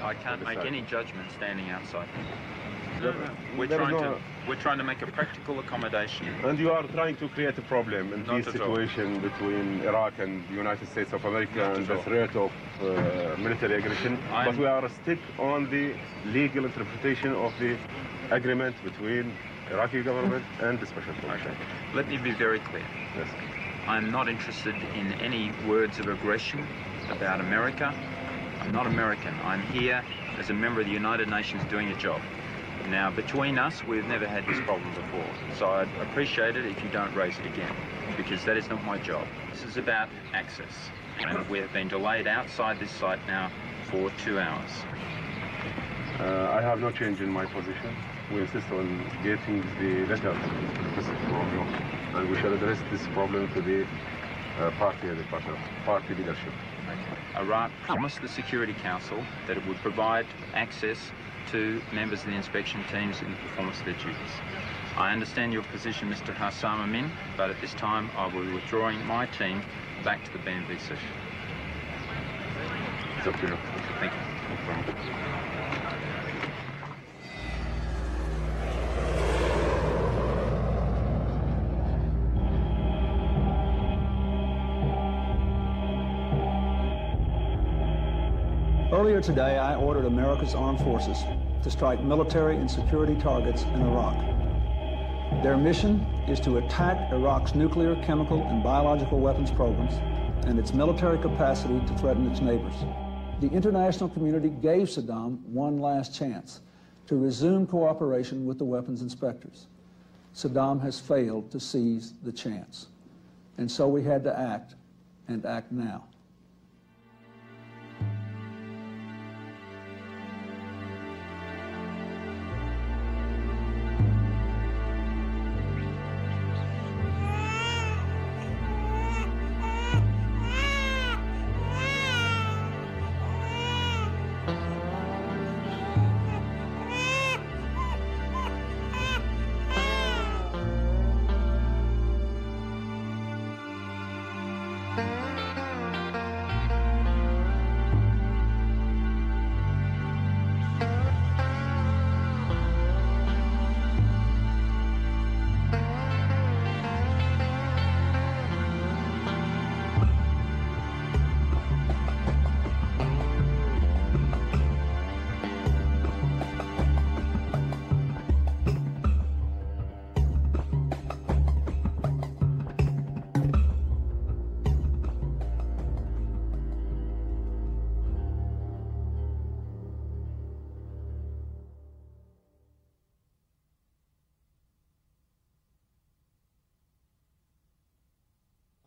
I can't make any judgment standing outside. No. We're trying to make a practical accommodation. And you are trying to create a problem in this situation between Iraq and the United States of America and the threat of military aggression. But we are stick on the legal interpretation of the agreement between Iraqi government and the special forces. Okay. Let me be very clear. Yes. I'm not interested in any words of aggression about America. I'm not American. I'm here as a member of the United Nations doing a job. Now, between us, we've never had this problem before, so I'd appreciate it if you don't raise it again, because that is not my job. This is about access, and we have been delayed outside this site now for 2 hours. I have no change in my position. We insist on getting the letter from you, and we shall address this problem to the party leadership. Okay. Iraq promised the Security Council that it would provide access to members of the inspection teams in the performance of their duties. I understand your position, Mr. Hassam Amin, but at this time I will be withdrawing my team back to the BNB session. It's up to you. Thank you. Earlier today, I ordered America's armed forces to strike military and security targets in Iraq. Their mission is to attack Iraq's nuclear, chemical, and biological weapons programs and its military capacity to threaten its neighbors. The international community gave Saddam one last chance to resume cooperation with the weapons inspectors. Saddam has failed to seize the chance. And so we had to act, and act now.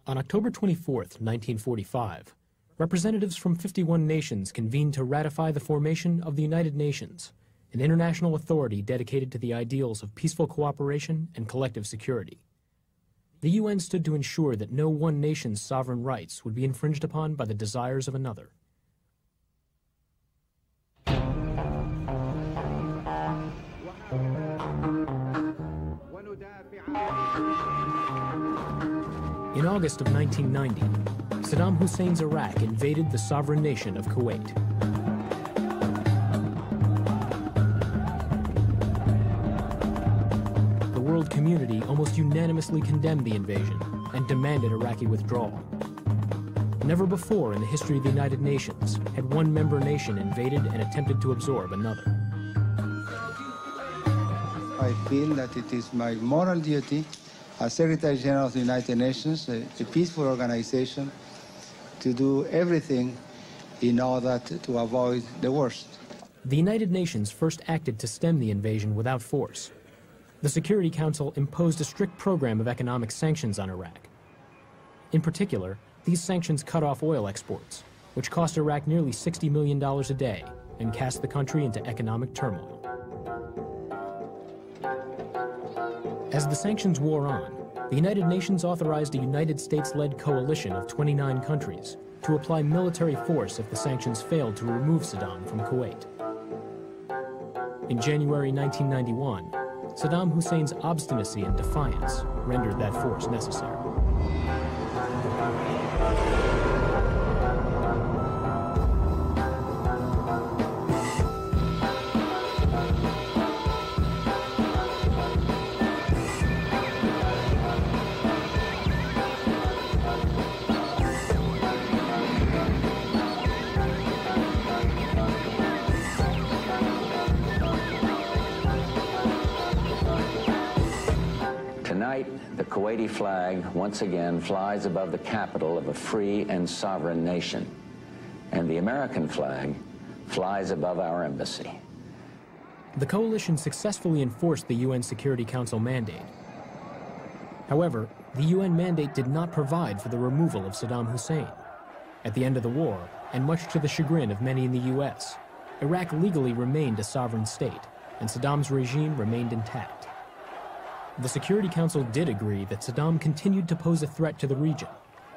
On October 24, 1945, representatives from 51 nations convened to ratify the formation of the United Nations, an international authority dedicated to the ideals of peaceful cooperation and collective security. The UN stood to ensure that no one nation's sovereign rights would be infringed upon by the desires of another. In August of 1990, Saddam Hussein's Iraq invaded the sovereign nation of Kuwait. The world community almost unanimously condemned the invasion and demanded Iraqi withdrawal. Never before in the history of the United Nations had one member nation invaded and attempted to absorb another. I feel that it is my moral duty as Secretary General of the United Nations, a peaceful organization, to do everything in order to avoid the worst. The United Nations first acted to stem the invasion without force. The Security Council imposed a strict program of economic sanctions on Iraq. In particular, these sanctions cut off oil exports, which cost Iraq nearly $60 million a day and cast the country into economic turmoil. As the sanctions wore on, the United Nations authorized a United States-led coalition of 29 countries to apply military force if the sanctions failed to remove Saddam from Kuwait. In January 1991, Saddam Hussein's obstinacy and defiance rendered that force necessary. Tonight, the Kuwaiti flag once again flies above the capital of a free and sovereign nation, and the American flag flies above our embassy. The coalition successfully enforced the UN Security Council mandate. However, the UN mandate did not provide for the removal of Saddam Hussein. At the end of the war, and much to the chagrin of many in the US, Iraq legally remained a sovereign state, and Saddam's regime remained intact. The Security Council did agree that Saddam continued to pose a threat to the region,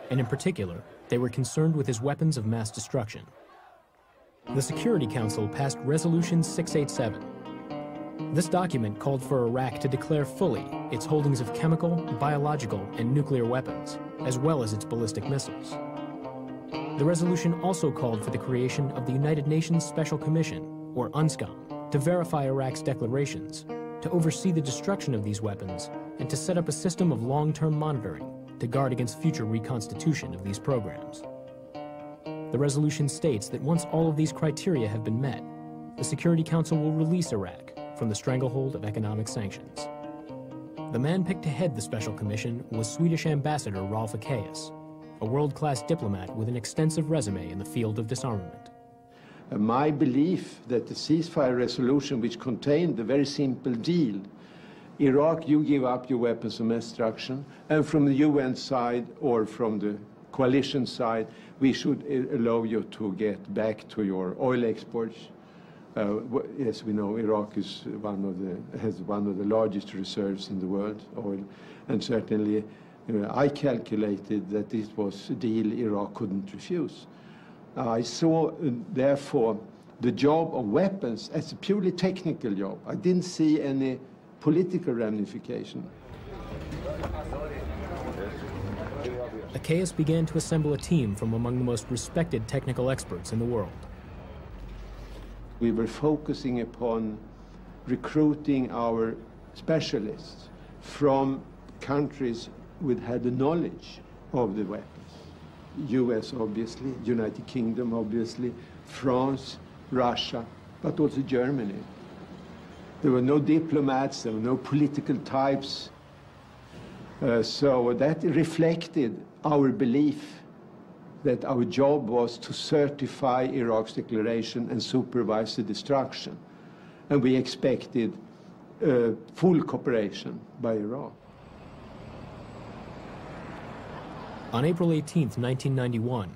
and in particular, they were concerned with his weapons of mass destruction. The Security Council passed Resolution 687. This document called for Iraq to declare fully its holdings of chemical, biological, and nuclear weapons, as well as its ballistic missiles. The resolution also called for the creation of the United Nations Special Commission, or Unscom, to verify Iraq's declarations, to oversee the destruction of these weapons, and to set up a system of long-term monitoring to guard against future reconstitution of these programs. The resolution states that once all of these criteria have been met, the Security Council will release Iraq from the stranglehold of economic sanctions. The man picked to head the Special Commission was Swedish Ambassador Rolf Ekéus, a world-class diplomat with an extensive resume in the field of disarmament. My belief that the ceasefire resolution, which contained the very simple deal, Iraq, you give up your weapons of mass destruction, and from the UN side or from the coalition side, we should allow you to get back to your oil exports. As we know, Iraq is has one of the largest reserves in the world, oil, and certainly I calculated that this was a deal Iraq couldn't refuse. I saw, therefore, the job of weapons as a purely technical job. I didn't see any political ramification. Ekéus began to assemble a team from among the most respected technical experts in the world. We were focusing upon recruiting our specialists from countries which had the knowledge of the weapons. US, obviously, United Kingdom, obviously, France, Russia, but also Germany. There were no diplomats, there were no political types. So that reflected our belief that our job was to certify Iraq's declaration and supervise the destruction. And we expected full cooperation by Iraq. On April 18, 1991,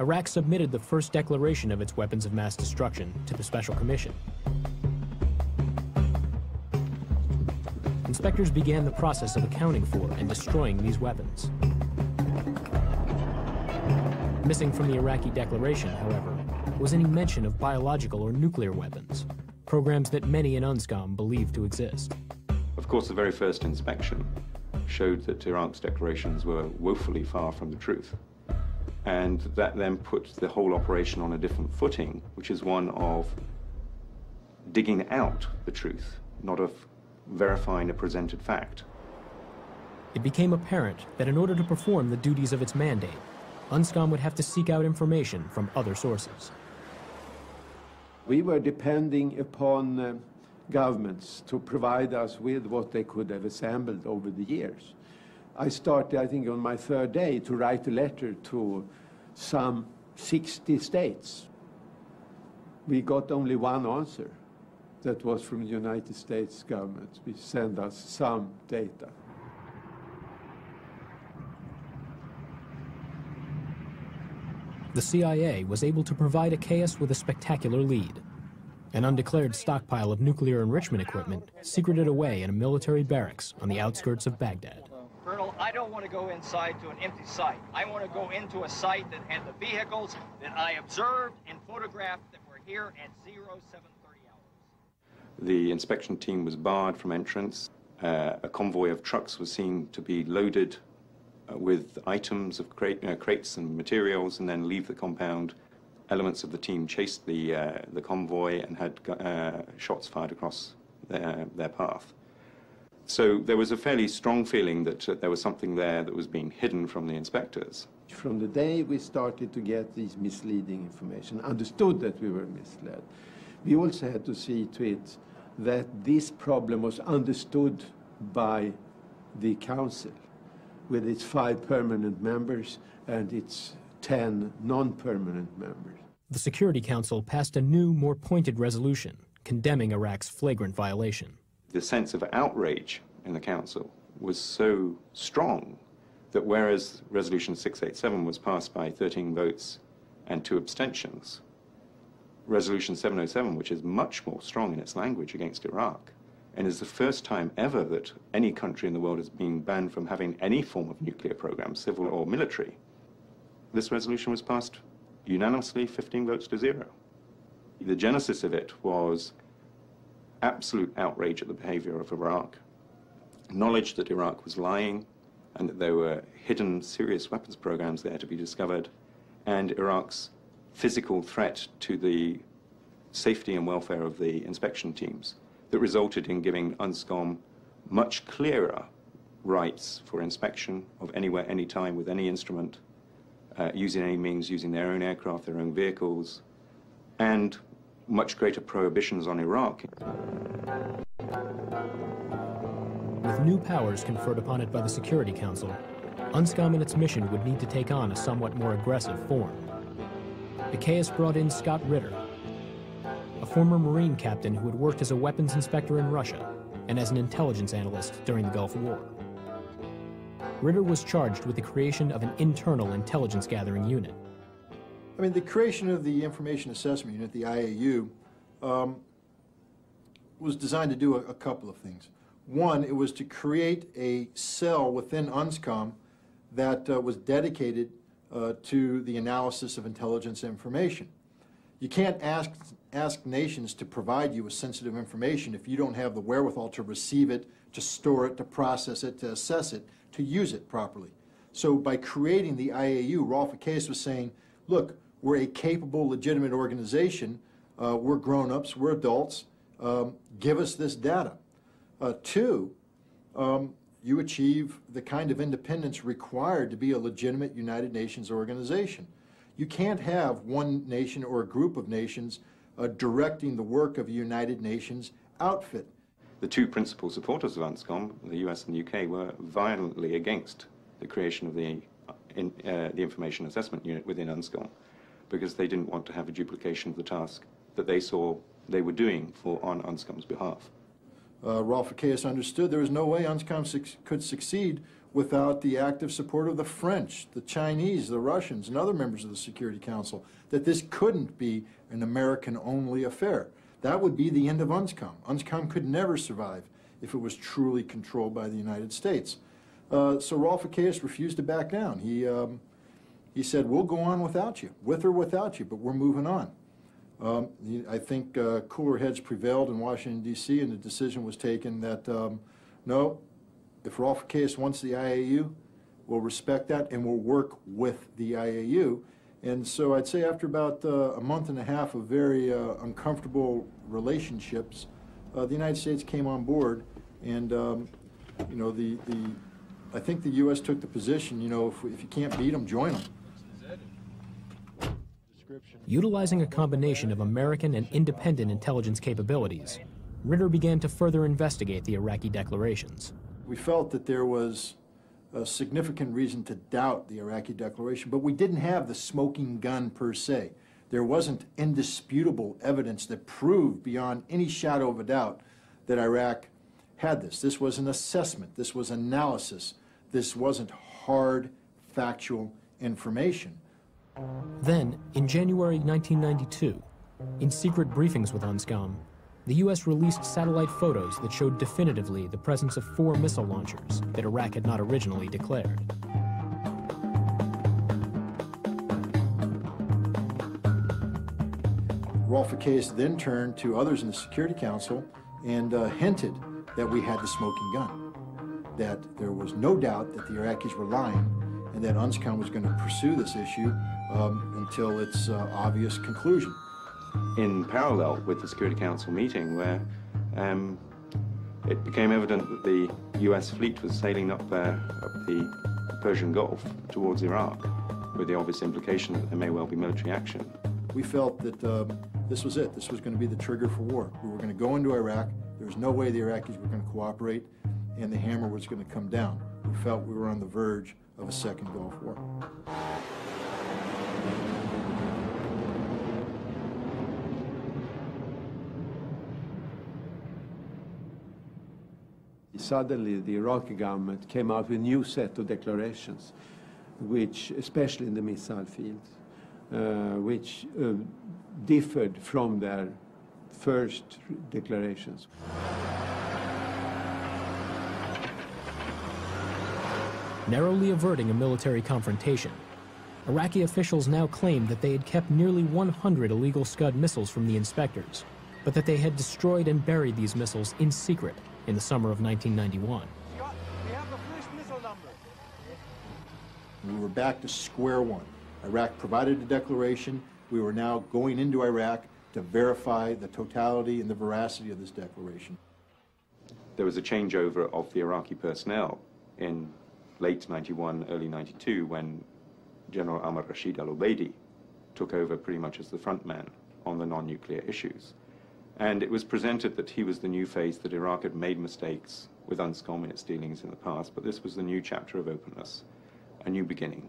Iraq submitted the first declaration of its weapons of mass destruction to the Special Commission. Inspectors began the process of accounting for and destroying these weapons. Missing from the Iraqi declaration, however, was any mention of biological or nuclear weapons, programs that many in Unscom believed to exist. Of course, the very first inspection showed that Iraq's declarations were woefully far from the truth. And that then put the whole operation on a different footing, which is one of digging out the truth, not of verifying a presented fact. It became apparent that in order to perform the duties of its mandate, Unscom would have to seek out information from other sources. We were depending upon governments to provide us with what they could have assembled over the years. I started, I think, on my third day to write a letter to some 60 states. We got only one answer. That was from the United States government, which sent us some data. The CIA was able to provide Ekéus with a spectacular lead. An undeclared stockpile of nuclear enrichment equipment secreted away in a military barracks on the outskirts of Baghdad. Colonel, I don't want to go inside to an empty site. I want to go into a site that had the vehicles that I observed and photographed that were here at 0730 hours. The inspection team was barred from entrance. A convoy of trucks was seen to be loaded with items of crates and materials, and then leave the compound. Elements of the team chased the convoy and had shots fired across their path. So there was a fairly strong feeling that there was something there that was being hidden from the inspectors. From the day we started to get these misleading information, understood that we were misled, we also had to see to it that this problem was understood by the Council with its 5 permanent members and its 10 non-permanent members. The Security Council passed a new, more pointed resolution condemning Iraq's flagrant violation. The sense of outrage in the Council was so strong that whereas Resolution 687 was passed by 13 votes and 2 abstentions, Resolution 707, which is much more strong in its language against Iraq, and is the first time ever that any country in the world has been banned from having any form of nuclear program, civil or military. This resolution was passed unanimously, 15 votes to 0. The genesis of it was absolute outrage at the behavior of Iraq, knowledge that Iraq was lying and that there were hidden serious weapons programs there to be discovered, and Iraq's physical threat to the safety and welfare of the inspection teams that resulted in giving Unscom much clearer rights for inspection of anywhere, anytime, with any instrument, using any means, using their own aircraft, their own vehicles, and much greater prohibitions on Iraq. With new powers conferred upon it by the Security Council, Unscom and its mission would need to take on a somewhat more aggressive form. ICAES brought in Scott Ritter, a former Marine captain who had worked as a weapons inspector in Russia and as an intelligence analyst during the Gulf War. Ritter was charged with the creation of an internal intelligence gathering unit. I mean, the creation of the Information Assessment Unit, the IAU, was designed to do a couple of things. One, it was to create a cell within Unscom that was dedicated to the analysis of intelligence information. You can't ask nations to provide you with sensitive information if you don't have the wherewithal to receive it, to store it, to process it, to assess it, to use it properly. So by creating the IAU, Rolf ICAES was saying, look, we're a capable, legitimate organization. We're grown-ups, we're adults. Give us this data. 2, you achieve the kind of independence required to be a legitimate United Nations organization. You can't have one nation or a group of nations directing the work of a United Nations outfit. The 2 principal supporters of Unscom, the US and the UK, were violently against the creation of the Information Assessment Unit within Unscom, because they didn't want to have a duplication of the task that they saw they were doing on Unscom's behalf. Rolf ICAES understood there was no way Unscom could succeed without the active support of the French, the Chinese, the Russians, and other members of the Security Council, that this couldn't be an American-only affair. That would be the end of Unscom. Unscom could never survive if it was truly controlled by the United States. So Rolf ICAES refused to back down. He said, we'll go on without you, with or without you, but we're moving on. I think cooler heads prevailed in Washington, D.C., and the decision was taken that, no, if Rolf ICAES wants the IAU, we'll respect that and we'll work with the IAU. And so I'd say after about a month and a half of very uncomfortable relationships, the United States came on board, and you know, I think the U.S. took the position, you know, if you can't beat them, join them. Utilizing a combination of American and independent intelligence capabilities, Ritter began to further investigate the Iraqi declarations. We felt that there was a significant reason to doubt the Iraqi declaration, but we didn't have the smoking gun per se. There wasn't indisputable evidence that proved beyond any shadow of a doubt that Iraq had this. This was an assessment. This was analysis. This wasn't hard, factual information. Then, in January 1992, in secret briefings with Unscom, the U.S. released satellite photos that showed definitively the presence of 4 missile launchers that Iraq had not originally declared. Rolf ICAES then turned to others in the Security Council and hinted that we had the smoking gun, that there was no doubt that the Iraqis were lying, and that Unscom was going to pursue this issue until its obvious conclusion. In parallel with the Security Council meeting, where it became evident that the US fleet was sailing up the Persian Gulf towards Iraq, with the obvious implication that there may well be military action. We felt that this was it. This was going to be the trigger for war. We were going to go into Iraq. There was no way the Iraqis were going to cooperate. and the hammer was going to come down. We felt we were on the verge of a second Gulf War. Suddenly, the Iraqi government came out with a new set of declarations, which, especially in the missile field, which differed from their first declarations. Narrowly averting a military confrontation, Iraqi officials now claimed that they had kept nearly 100 illegal Scud missiles from the inspectors, but that they had destroyed and buried these missiles in secret in the summer of 1991. We have the first missile number. We were back to square one. Iraq provided a declaration. We were now going into Iraq to verify the totality and the veracity of this declaration. There was a changeover of the Iraqi personnel in late 91, early 92, when General Ahmad Rashid al-Ubaidi took over pretty much as the front man on the non-nuclear issues. And it was presented that he was the new face, that Iraq had made mistakes with Unscom in its dealings in the past, but this was the new chapter of openness, a new beginning.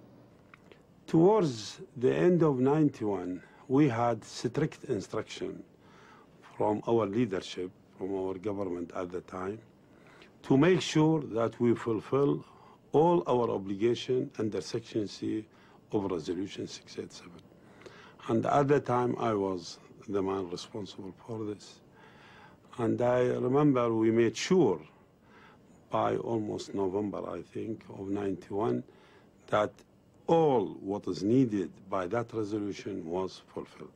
Towards the end of 91, we had strict instruction from our leadership, from our government at the time, to make sure that we fulfill all our obligation under Section C of Resolution 687. And at the time, I was the man responsible for this. And I remember we made sure by almost November, I think, of 91, that all what is needed by that resolution was fulfilled.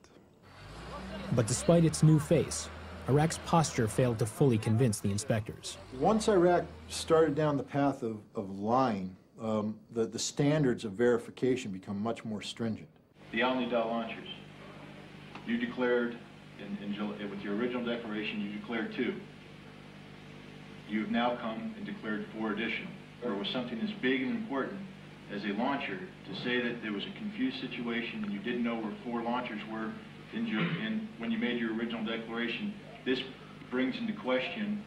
But despite its new face, Iraq's posture failed to fully convince the inspectors. Once Iraq started down the path of lying, the standards of verification become much more stringent. The Al-Nida launchers, you declared, with your original declaration, you declared 2. You have now come and declared 4 additional. There was something as big and important as a launcher to say that there was a confused situation and you didn't know where 4 launchers were when you made your original declaration. This brings into question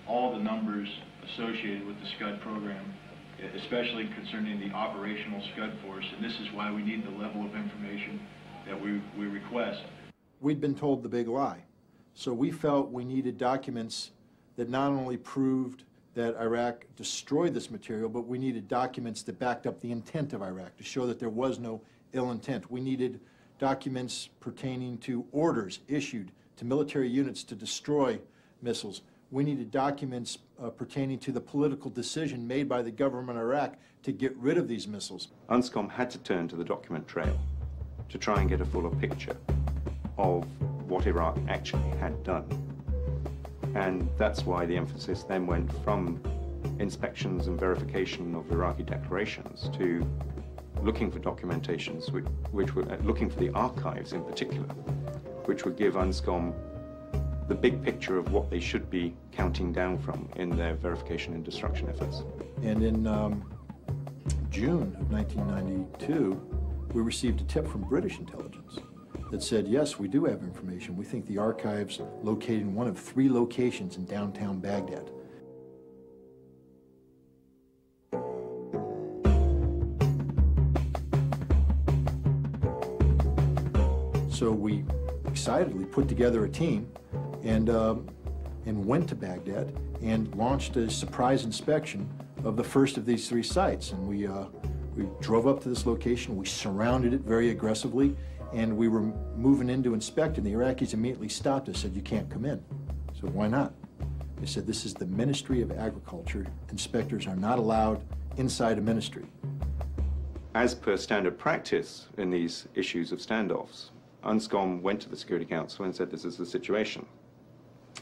all the numbers associated with the Scud program, especially concerning the operational Scud force, and this is why we need the level of information that we request. We'd been told the big lie, so we felt we needed documents that not only proved that Iraq destroyed this material, but we needed documents that backed up the intent of Iraq to show that there was no ill intent. We needed documents pertaining to orders issued to military units to destroy missiles. We needed documents pertaining to the political decision made by the government of Iraq to get rid of these missiles. Unscom had to turn to the document trail to try and get a fuller picture of what Iraq actually had done. And that's why the emphasis then went from inspections and verification of Iraqi declarations to looking for documentations, which were looking for the archives in particular, which would give Unscom the big picture of what they should be counting down from in their verification and destruction efforts. And in June of 1992, we received a tip from British intelligence that said, yes, we do have information. We think the archives located in one of 3 locations in downtown Baghdad. So we excitedly put together a team and went to Baghdad and launched a surprise inspection of the first of these 3 sites. And we drove up to this location, we surrounded it very aggressively, and we were moving in to inspect, and the Iraqis immediately stopped us, said, you can't come in. So why not? They said, this is the Ministry of Agriculture. Inspectors are not allowed inside a ministry. As per standard practice in these issues of standoffs, Unscom went to the Security Council and said, this is the situation.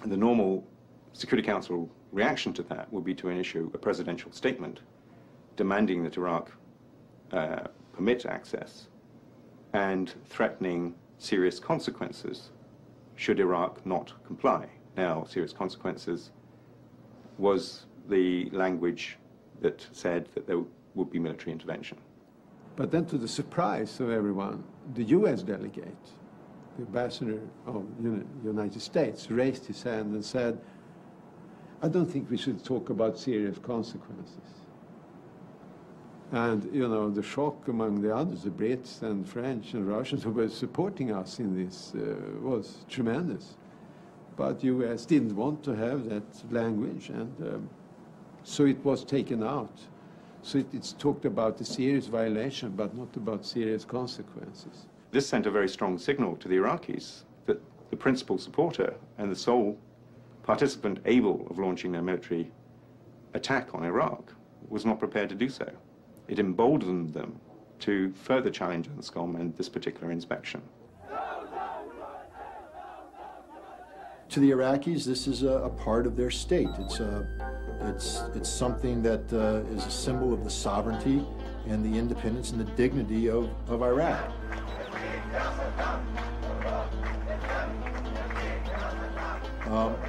And the normal Security Council reaction to that would be to issue a presidential statement demanding that Iraq permit access and threatening serious consequences should Iraq not comply. Now, serious consequences was the language that said that there would be military intervention. But then, to the surprise of everyone, the U.S. delegate, the ambassador of the United States, raised his hand and said, I don't think we should talk about serious consequences. And, you know, the shock among the others, the Brits and French and Russians who were supporting us in this was tremendous. But US didn't want to have that language, and so it was taken out. So it's talked about a serious violation, but not about serious consequences. This sent a very strong signal to the Iraqis that the principal supporter and the sole participant able of launching a military attack on Iraq was not prepared to do so. It emboldened them to further challenge Unscom and this particular inspection. To the Iraqis, this is a part of their state. It's something that is a symbol of the sovereignty and the independence and the dignity of Iraq.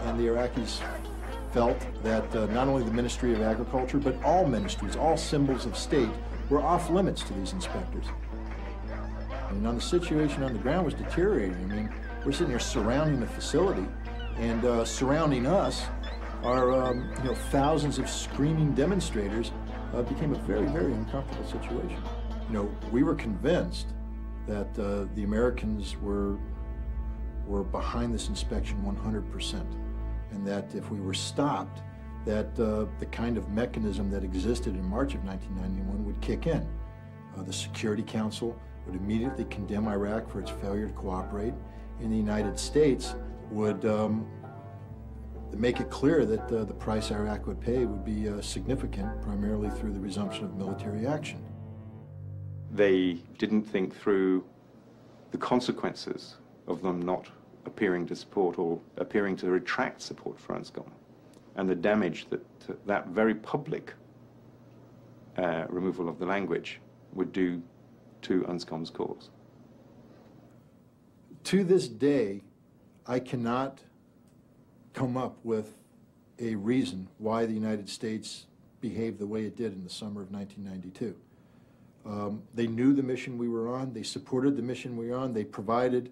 And the Iraqis felt that not only the Ministry of Agriculture, but all ministries, all symbols of state, were off limits to these inspectors. I mean, the situation on the ground was deteriorating. I mean, we're sitting here surrounding the facility, and surrounding us are thousands of screaming demonstrators. Became a very, very uncomfortable situation. You know, we were convinced that the Americans were behind this inspection 100%, and that if we were stopped, that the kind of mechanism that existed in March of 1991 would kick in. The Security Council would immediately condemn Iraq for its failure to cooperate, and the United States would make it clear that the price Iraq would pay would be significant, primarily through the resumption of military action. They didn't think through the consequences of them not appearing to support or appearing to retract support for Unscom, and the damage that that very public removal of the language would do to Unscom's cause. To this day, I cannot come up with a reason why the United States behaved the way it did in the summer of 1992. They knew the mission we were on. They supported the mission we were on. They provided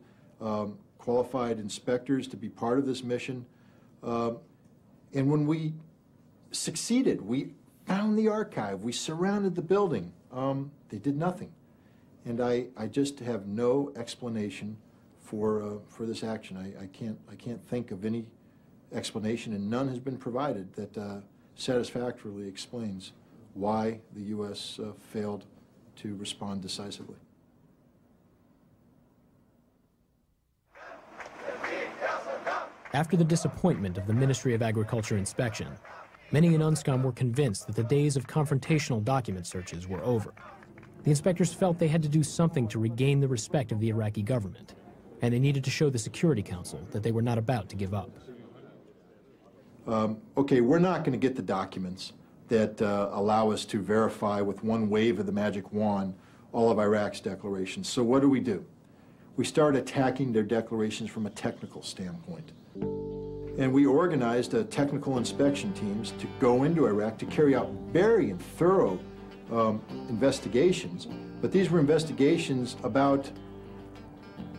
qualified inspectors to be part of this mission. And when we succeeded, we found the archive, we surrounded the building. They did nothing. And I just have no explanation for this action. I can't think of any explanation, and none has been provided that satisfactorily explains why the U.S. Failed to respond decisively. After the disappointment of the Ministry of Agriculture inspection, many in Unscom were convinced that the days of confrontational document searches were over. The inspectors felt they had to do something to regain the respect of the Iraqi government, and they needed to show the Security Council that they were not about to give up. Okay, we're not going to get the documents that allow us to verify with one wave of the magic wand all of Iraq's declarations. So what do? We start attacking their declarations from a technical standpoint. And we organized technical inspection teams to go into Iraq to carry out very and thorough investigations. But these were investigations about,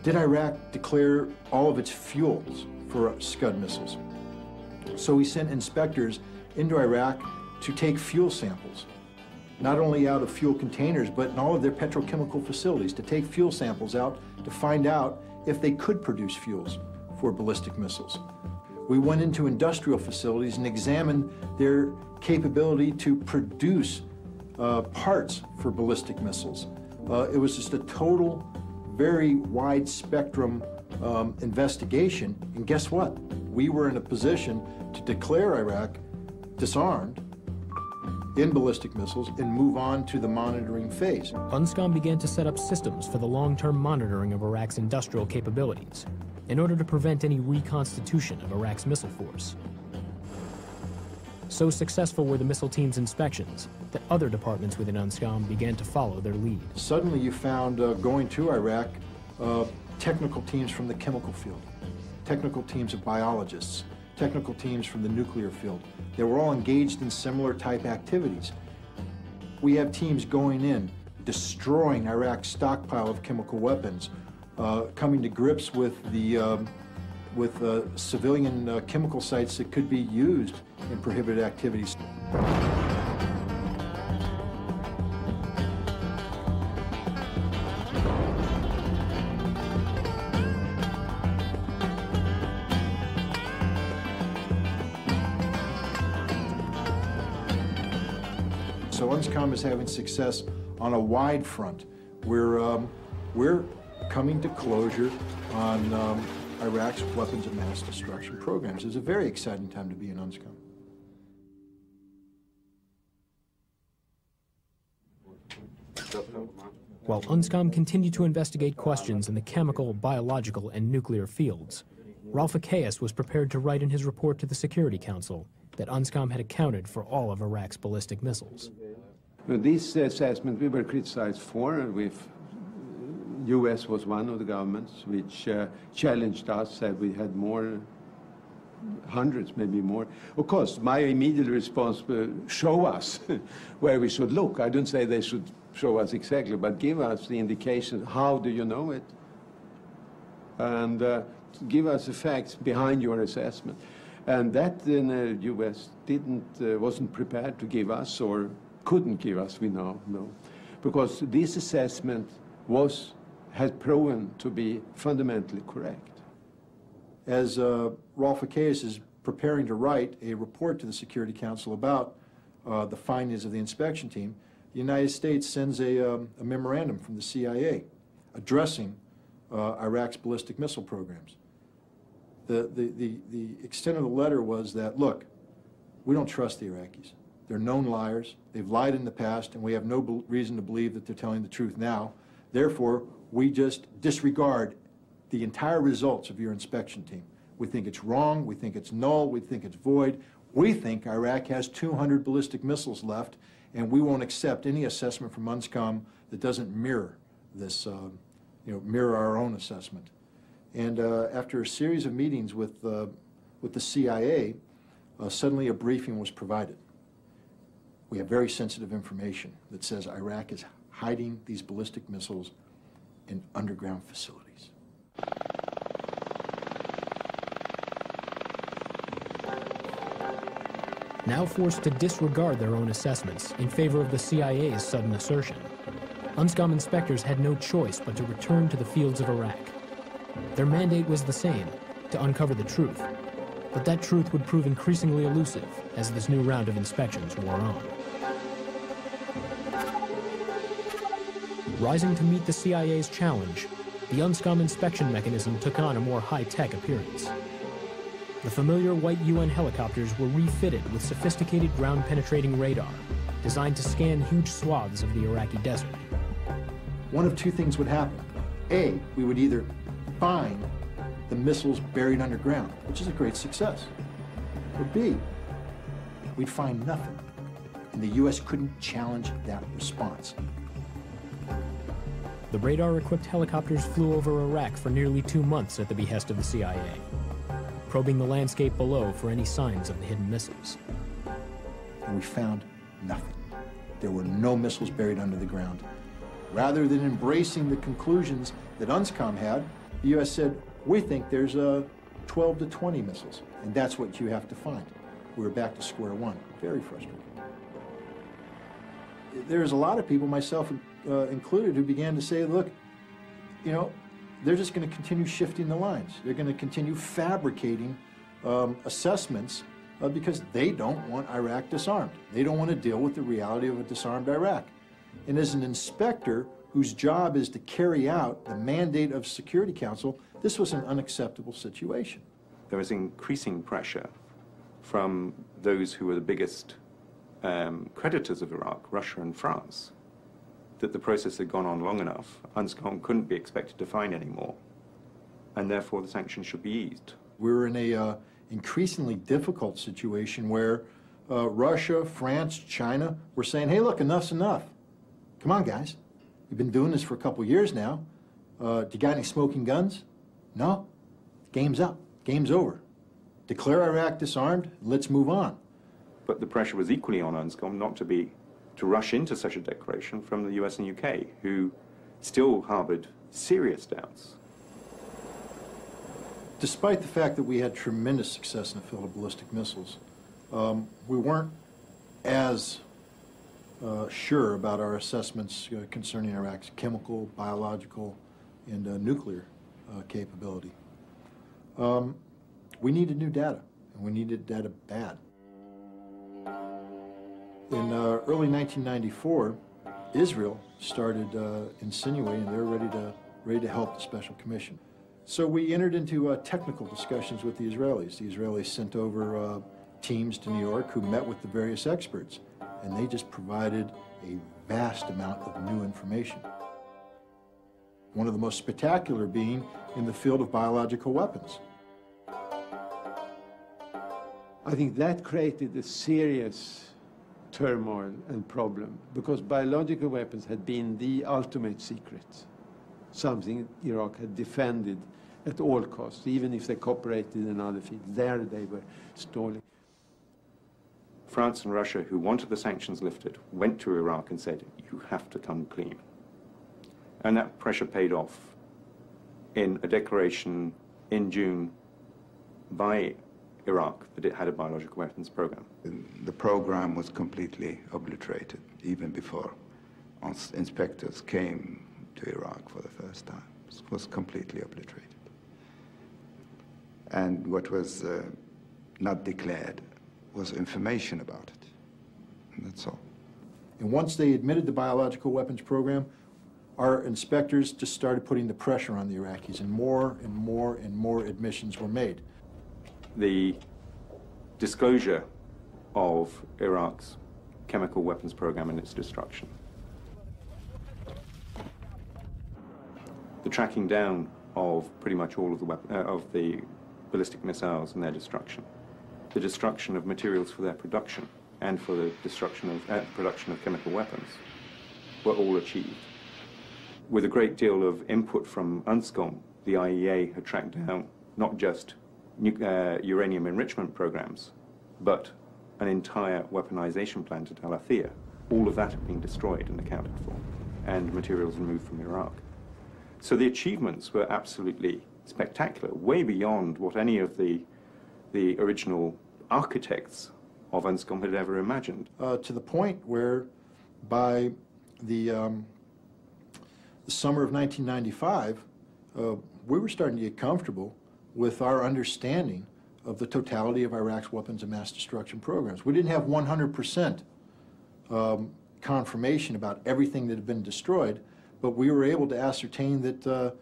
did Iraq declare all of its fuels for Scud missiles? So we sent inspectors into Iraq to take fuel samples, not only out of fuel containers, but in all of their petrochemical facilities, to take fuel samples out to find out if they could produce fuels for ballistic missiles. We went into industrial facilities and examined their capability to produce parts for ballistic missiles. It was just a total, very wide spectrum investigation, and guess what? We were in a position to declare Iraq disarmed in ballistic missiles and move on to the monitoring phase. Unscom began to set up systems for the long-term monitoring of Iraq's industrial capabilities in order to prevent any reconstitution of Iraq's missile force. So successful were the missile team's inspections that other departments within Unscom began to follow their lead. Suddenly you found, going to Iraq, technical teams from the chemical field, technical teams of biologists, technical teams from the nuclear field. They were all engaged in similar type activities. We have teams going in, destroying Iraq's stockpile of chemical weapons, coming to grips with the civilian chemical sites that could be used in prohibited activities. So Unscom is having success on a wide front. We're coming to closure on Iraq's weapons of mass destruction programs. It's a very exciting time to be in Unscom. While Unscom continued to investigate questions in the chemical, biological, and nuclear fields, Ralph Achaeus was prepared to write in his report to the Security Council that Unscom had accounted for all of Iraq's ballistic missiles. This assessment we were criticized for, and U.S. was one of the governments which challenged us, said we had more, hundreds, maybe more. Of course, my immediate response was show us where we should look. I don't say they should show us exactly, but give us the indication, how do you know it? And give us the facts behind your assessment. And that the U.S. wasn't prepared to give us, or couldn't give us, we know, no. Because this assessment has proven to be fundamentally correct. As Ralph Achaeus is preparing to write a report to the Security Council about the findings of the inspection team, the United States sends a memorandum from the CIA addressing Iraq's ballistic missile programs. The extent of the letter was that, look, we don't trust the Iraqis. They're known liars. They've lied in the past, and we have no reason to believe that they're telling the truth now. Therefore, we just disregard the entire results of your inspection team. We think it's wrong. We think it's null. We think it's void. We think Iraq has 200 ballistic missiles left, and we won't accept any assessment from Unscom that doesn't mirror this, mirror our own assessment. And after a series of meetings with the CIA, suddenly a briefing was provided. We have very sensitive information that says Iraq is hiding these ballistic missiles in underground facilities. Now forced to disregard their own assessments in favor of the CIA's sudden assertion, Unscom inspectors had no choice but to return to the fields of Iraq. Their mandate was the same, to uncover the truth, but that truth would prove increasingly elusive as this new round of inspections wore on. Rising to meet the CIA's challenge, the Unscom inspection mechanism took on a more high-tech appearance. The familiar white UN helicopters were refitted with sophisticated ground-penetrating radar, designed to scan huge swaths of the Iraqi desert. One of two things would happen. A, we would either find the missiles buried underground, which is a great success. Or B, we'd find nothing, and the U.S. couldn't challenge that response. The radar-equipped helicopters flew over Iraq for nearly 2 months at the behest of the CIA, probing the landscape below for any signs of the hidden missiles. And we found nothing. There were no missiles buried under the ground. Rather than embracing the conclusions that Unscom had, the U.S. said, we think there's 12 to 20 missiles, and that's what you have to find. We were back to square one. Very frustrating. There's a lot of people, myself included, who began to say, look, they're just going to continue shifting the lines. They're going to continue fabricating assessments because they don't want Iraq disarmed. They don't want to deal with the reality of a disarmed Iraq. And as an inspector whose job is to carry out the mandate of Security Council, this was an unacceptable situation. There was increasing pressure from those who were the biggest creditors of Iraq, Russia and France, that the process had gone on long enough. Unscom couldn't be expected to find any more, and therefore the sanctions should be eased. We're in a increasingly difficult situation where Russia, France, China were saying, hey, look, enough's enough. Come on, guys. We've been doing this for a couple of years now. Do you got any smoking guns? No? Game's up. Game's over. Declare Iraq disarmed, let's move on. But the pressure was equally on Unscom not to rush into such a declaration from the US and UK, who still harbored serious doubts. Despite the fact that we had tremendous success in the field of ballistic missiles, we weren't as sure about our assessments concerning Iraq's chemical, biological, and nuclear capability. We needed new data, and we needed data bad. In early 1994, Israel started insinuating they were ready to help the Special Commission. So we entered into technical discussions with the Israelis. The Israelis sent over teams to New York who met with the various experts, and they just provided a vast amount of new information. One of the most spectacular being in the field of biological weapons. I think that created a serious turmoil and problem, because biological weapons had been the ultimate secret, something Iraq had defended at all costs, even if they cooperated in other fields. There they were stalling. France and Russia, who wanted the sanctions lifted, went to Iraq and said, you have to come clean. And that pressure paid off in a declaration in June by Iraq that it had a biological weapons program. The program was completely obliterated even before inspectors came to Iraq for the first time. It was completely obliterated. And what was not declared was information about it. And that's all. And once they admitted the biological weapons program, our inspectors just started putting the pressure on the Iraqis, and more and more and more admissions were made. The disclosure of Iraq's chemical weapons program and its destruction. The tracking down of pretty much all of the ballistic missiles and their destruction. The destruction of materials for their production and for the destruction of production of chemical weapons were all achieved. With a great deal of input from Unscom, the IEA had tracked down not just uranium enrichment programs, but an entire weaponization plant at Al Athia. All of that had been destroyed and accounted for, and materials removed from Iraq. So the achievements were absolutely spectacular, way beyond what any of the original architects of Unscom had ever imagined. To the point where by the summer of 1995, we were starting to get comfortable with our understanding of the totality of Iraq's weapons of mass destruction programs. We didn't have 100% confirmation about everything that had been destroyed, but we were able to ascertain that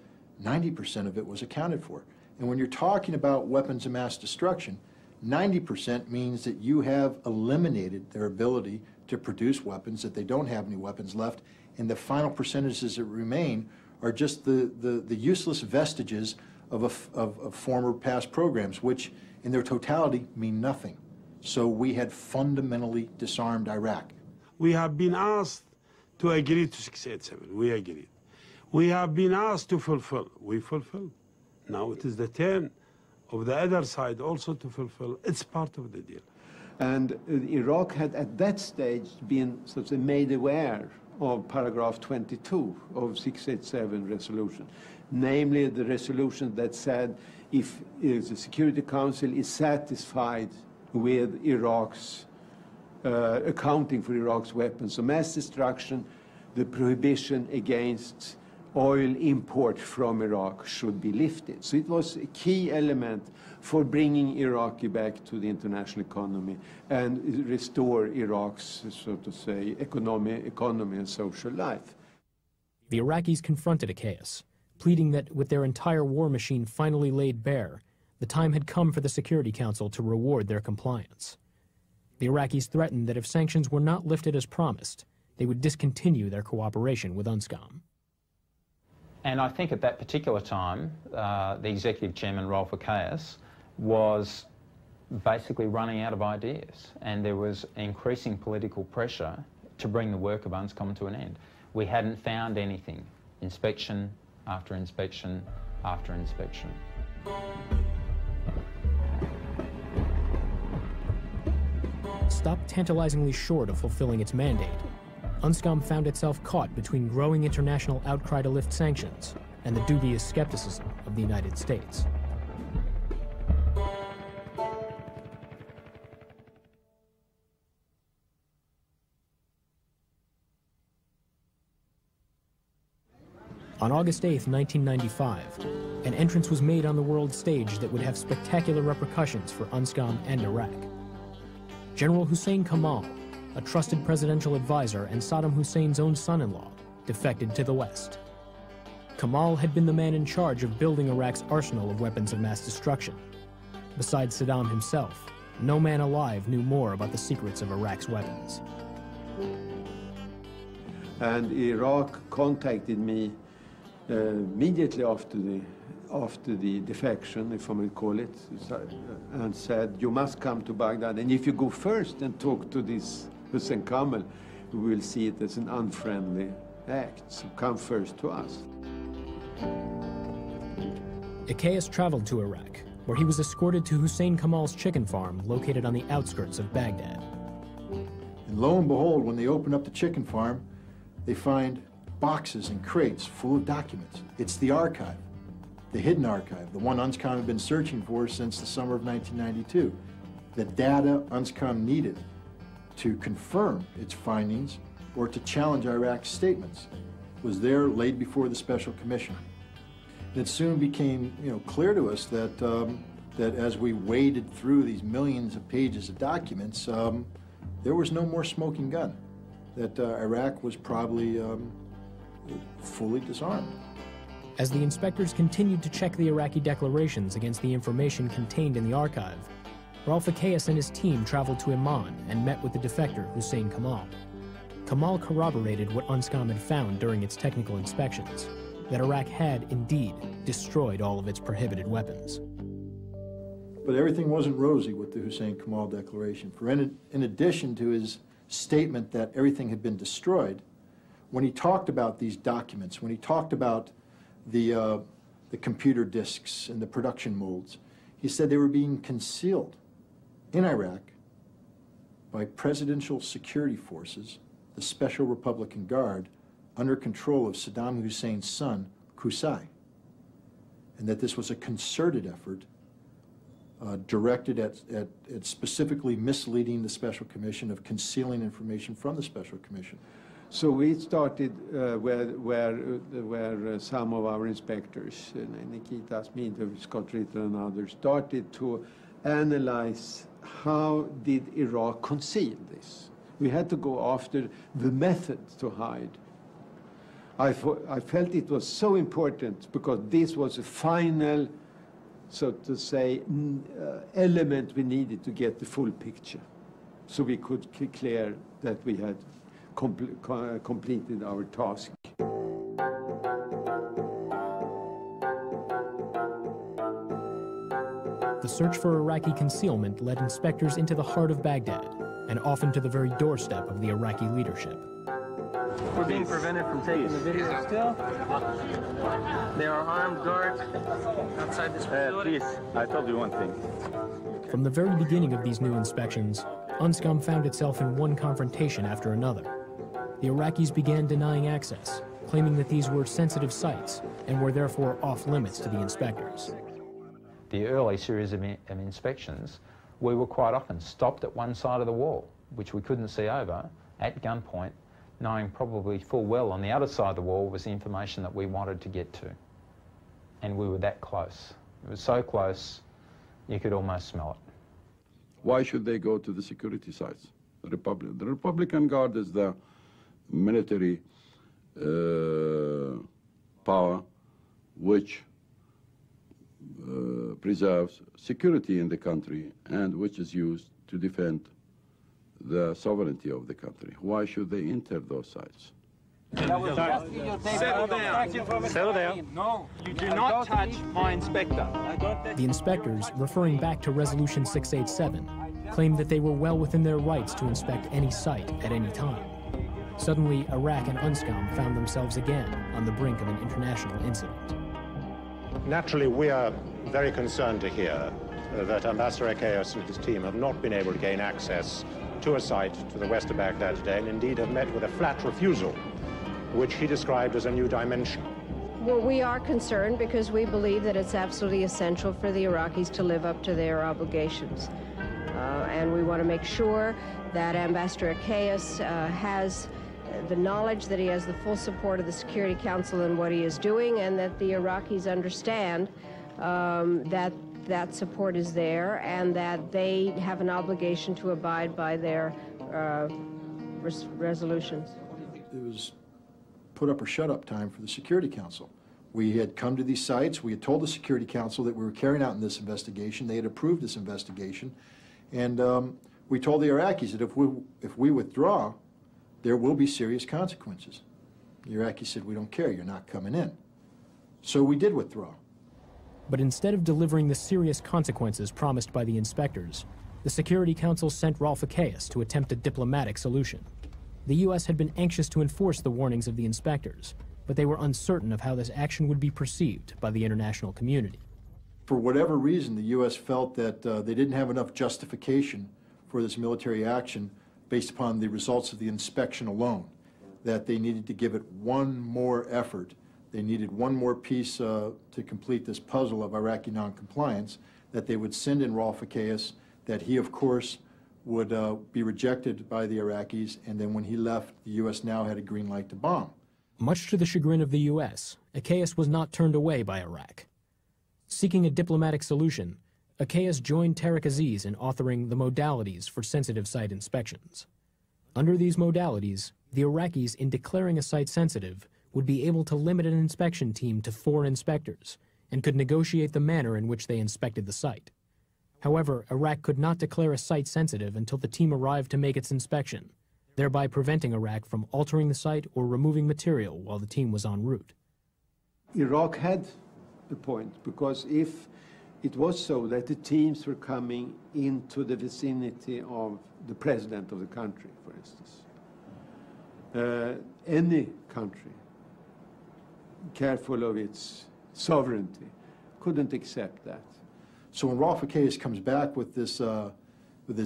90% of it was accounted for. And when you're talking about weapons of mass destruction, 90% means that you have eliminated their ability to produce weapons, that they don't have any weapons left, and the final percentages that remain are just the useless vestiges of former past programs, which in their totality mean nothing. So we had fundamentally disarmed Iraq. We have been asked to agree to 687. We agreed. We have been asked to fulfill. We fulfilled. Now it is the turn of the other side also to fulfill. It's part of the deal. And Iraq had at that stage been sort of made aware of paragraph 22 of 687 resolution, namely the resolution that said if the Security Council is satisfied with Iraq's accounting for Iraq's weapons of mass destruction, the prohibition against oil import from Iraq should be lifted. So it was a key element for bringing Iraq back to the international economy and restore Iraq's, so to say, economy and social life. The Iraqis confronted Achaeus, pleading that with their entire war machine finally laid bare, the time had come for the Security Council to reward their compliance. The Iraqis threatened that if sanctions were not lifted as promised, they would discontinue their cooperation with Unscom. And I think at that particular time, the executive chairman, Rolf Achaeus, was basically running out of ideas, and there was increasing political pressure to bring the work of Unscom to an end. We hadn't found anything, inspection after inspection after inspection. Stopped tantalizingly short of fulfilling its mandate, Unscom found itself caught between growing international outcry to lift sanctions and the dubious skepticism of the United States. On August 8, 1995, an entrance was made on the world stage that would have spectacular repercussions for Unscom and Iraq. General Hussein Kamal, a trusted presidential advisor and Saddam Hussein's own son-in-law, defected to the West. Kamal had been the man in charge of building Iraq's arsenal of weapons of mass destruction. Besides Saddam himself, no man alive knew more about the secrets of Iraq's weapons. And Iraq contacted me immediately after the defection, if I may call it, and said, you must come to Baghdad. And if you go first and talk to this Hussein Kamal, we will see it as an unfriendly act. So come first to us. Ekeas traveled to Iraq, where he was escorted to Hussein Kamal's chicken farm located on the outskirts of Baghdad. And lo and behold, when they open up the chicken farm, they find boxes and crates full of documents. It's the archive, the hidden archive, the one Unscom had been searching for since the summer of 1992. The data Unscom needed to confirm its findings or to challenge Iraq's statements was there laid before the Special Commission. And it soon became clear to us that, that as we waded through these millions of pages of documents, there was no more smoking gun, that Iraq was probably fully disarmed. As the inspectors continued to check the Iraqi declarations against the information contained in the archive, Ralph Ekeas and his team traveled to Amman and met with the defector Hussein Kamal. Kamal corroborated what Unscom had found during its technical inspections, that Iraq had, indeed, destroyed all of its prohibited weapons. But everything wasn't rosy with the Hussein Kamal declaration. For in addition to his statement that everything had been destroyed, when he talked about these documents, when he talked about the computer disks and the production molds, he said they were being concealed in Iraq by presidential security forces, the Special Republican Guard, under control of Saddam Hussein's son, Qusay, and that this was a concerted effort directed at specifically misleading the Special Commission, of concealing information from the Special Commission. So we started where some of our inspectors, Nikita Smidov, Scott Ritter and others, started to analyze how did Iraq conceal this. We had to go after the method to hide. I felt it was so important because this was a final, so to say, element we needed to get the full picture, so we could declare that we had completed our task. The search for Iraqi concealment led inspectors into the heart of Baghdad and often to the very doorstep of the Iraqi leadership. We're being prevented from taking the video still. There are armed guards outside this facility. Please, I told you one thing. From the very beginning of these new inspections, Unscom found itself in one confrontation after another. The Iraqis began denying access, claiming that these were sensitive sites and were therefore off limits to the inspectors. The early series of inspections, we were quite often stopped at one side of the wall, which we couldn't see over, at gunpoint, knowing probably full well on the other side of the wall was the information that we wanted to get to. And we were that close. It was so close, you could almost smell it. Why should they go to the security sites? The Republican Guard is the military power which preserves security in the country and which is used to defend the sovereignty of the country. Why should they enter those sites? Settle down. Settle down. No, you do not touch my inspector. The inspectors, referring back to Resolution 687, claimed that they were well within their rights to inspect any site at any time. Suddenly, Iraq and Unscom found themselves again on the brink of an international incident. Naturally, we are very concerned to hear that Ambassador Ekeas and his team have not been able to gain access to a site to the west of Baghdad today, and indeed have met with a flat refusal, which he described as a new dimension. Well, we are concerned because we believe that it's absolutely essential for the Iraqis to live up to their obligations. And we want to make sure that Ambassador Ekeas has the knowledge that he has the full support of the Security Council in what he is doing, and that the Iraqis understand that support is there, and that they have an obligation to abide by their resolutions. It was put up or shut up time for the Security Council. We had come to these sites, we had told the Security Council that we were carrying out this investigation, they had approved this investigation, and we told the Iraqis that if we withdraw, there will be serious consequences. The Iraqis said, we don't care, you're not coming in. So we did withdraw. But instead of delivering the serious consequences promised by the inspectors, the Security Council sent Rolf Ekéus to attempt a diplomatic solution. The U.S. had been anxious to enforce the warnings of the inspectors, but they were uncertain of how this action would be perceived by the international community. For whatever reason, the U.S. felt that they didn't have enough justification for this military action based upon the results of the inspection alone, that they needed to give it one more effort. They needed one more piece to complete this puzzle of Iraqi noncompliance, that they would send in Rolf Ekéus, that he, of course, would be rejected by the Iraqis, and then when he left, the U.S. now had a green light to bomb. Much to the chagrin of the U.S., Ekéus was not turned away by Iraq. Seeking a diplomatic solution, Ekéus joined Tariq Aziz in authoring the modalities for sensitive site inspections. Under these modalities, the Iraqis, in declaring a site sensitive, would be able to limit an inspection team to 4 inspectors and could negotiate the manner in which they inspected the site. However, Iraq could not declare a site sensitive until the team arrived to make its inspection, thereby preventing Iraq from altering the site or removing material while the team was en route. Iraq had a point, because if it was so that the teams were coming into the vicinity of the president of the country, for instance, any country careful of its sovereignty couldn't accept that. So when Rolf Ekéus comes back with this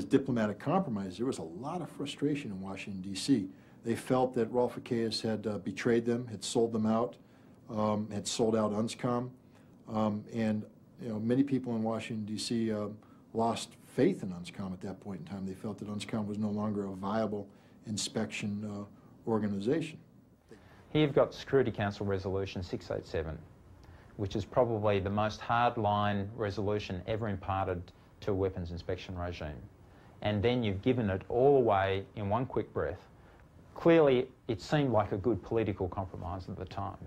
diplomatic compromise, there was a lot of frustration in Washington, D.C. They felt that Rolf Ekéus had betrayed them, had sold them out, had sold out Unscom, and many people in Washington, D.C. Lost faith in Unscom at that point in time. They felt that Unscom was no longer a viable inspection organization. Here you've got Security Council Resolution 687, which is probably the most hard-line resolution ever imparted to a weapons inspection regime. And then you've given it all away in one quick breath. Clearly, it seemed like a good political compromise at the time.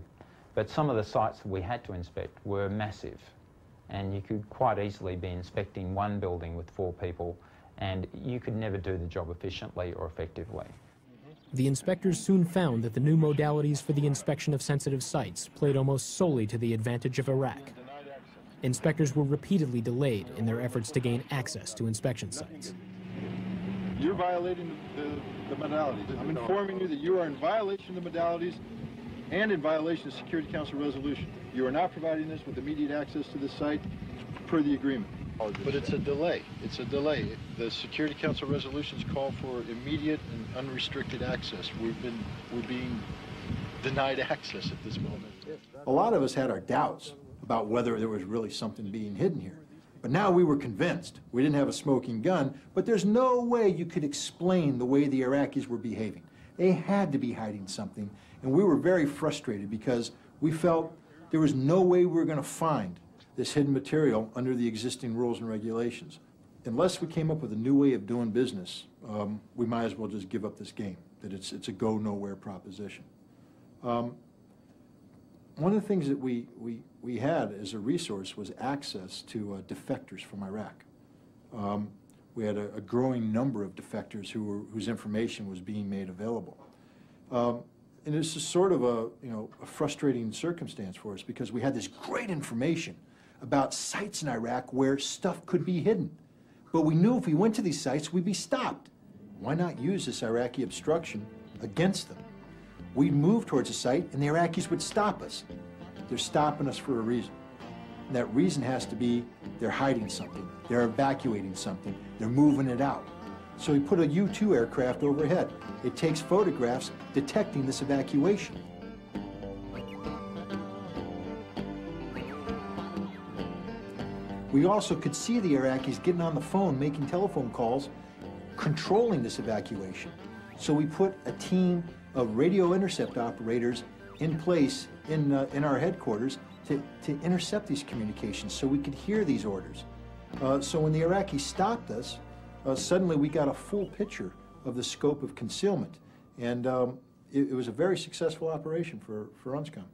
But some of the sites that we had to inspect were massive. And you could quite easily be inspecting one building with 4 people, and you could never do the job efficiently or effectively. The inspectors soon found that the new modalities for the inspection of sensitive sites played almost solely to the advantage of Iraq. Inspectors were repeatedly delayed in their efforts to gain access to inspection sites. You're violating the modalities. I'm informing you that you are in violation of the modalities and in violation of Security Council resolution. You are not providing this with immediate access to the site per the agreement. But it's a delay. It's a delay. The Security Council resolutions call for immediate and unrestricted access. We're being denied access at this moment. A lot of us had our doubts about whether there was really something being hidden here. But now we were convinced. We didn't have a smoking gun, but there's no way you could explain the way the Iraqis were behaving. They had to be hiding something, and we were very frustrated because we felt there was no way we were going to find this hidden material under the existing rules and regulations. Unless we came up with a new way of doing business, we might as well just give up this game, that it's a go-nowhere proposition. One of the things that we had as a resource was access to defectors from Iraq. We had a growing number of defectors whose information was being made available. And this is sort of a frustrating circumstance for us because we had this great information about sites in Iraq where stuff could be hidden. But we knew if we went to these sites, we'd be stopped. Why not use this Iraqi obstruction against them? We'd move towards a site and the Iraqis would stop us. They're stopping us for a reason. And that reason has to be they're hiding something, they're evacuating something, they're moving it out. So we put a U-2 aircraft overhead. It takes photographs detecting this evacuation. We also could see the Iraqis getting on the phone, making telephone calls, controlling this evacuation. So we put a team of radio intercept operators in place in our headquarters to intercept these communications so we could hear these orders. So when the Iraqis stopped us, suddenly we got a full picture of the scope of concealment. And it was a very successful operation for Unscom.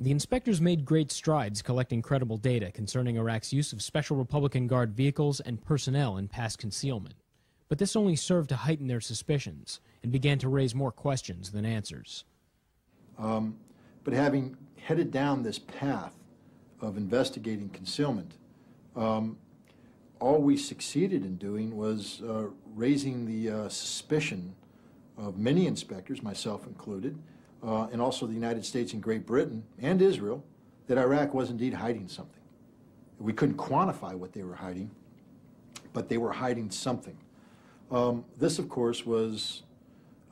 The inspectors made great strides collecting credible data concerning Iraq's use of Special Republican Guard vehicles and personnel in past concealment. But this only served to heighten their suspicions and began to raise more questions than answers. But having headed down this path of investigating concealment, all we succeeded in doing was raising the suspicion of many inspectors, myself included, and also the United States and Great Britain and Israel, that Iraq was indeed hiding something. We couldn't quantify what they were hiding, but they were hiding something. This, of course, was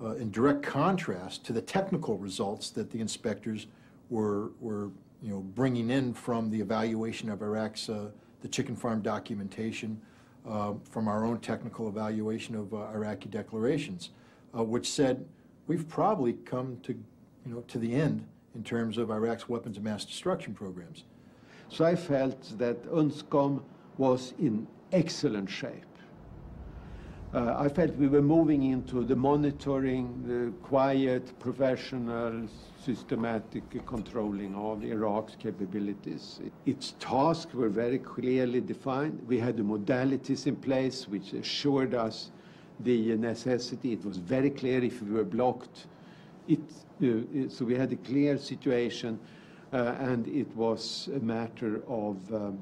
in direct contrast to the technical results that the inspectors were bringing in from the evaluation of Iraq's the chicken farm documentation, from our own technical evaluation of Iraqi declarations, which said we've probably come to the end in terms of Iraq's weapons of mass destruction programs. So I felt that Unscom was in excellent shape. I felt we were moving into the monitoring, the quiet, professional, systematic controlling of Iraq's capabilities. Its tasks were very clearly defined. We had the modalities in place which assured us the necessity. It was very clear if we were blocked. So we had a clear situation, and it was a matter of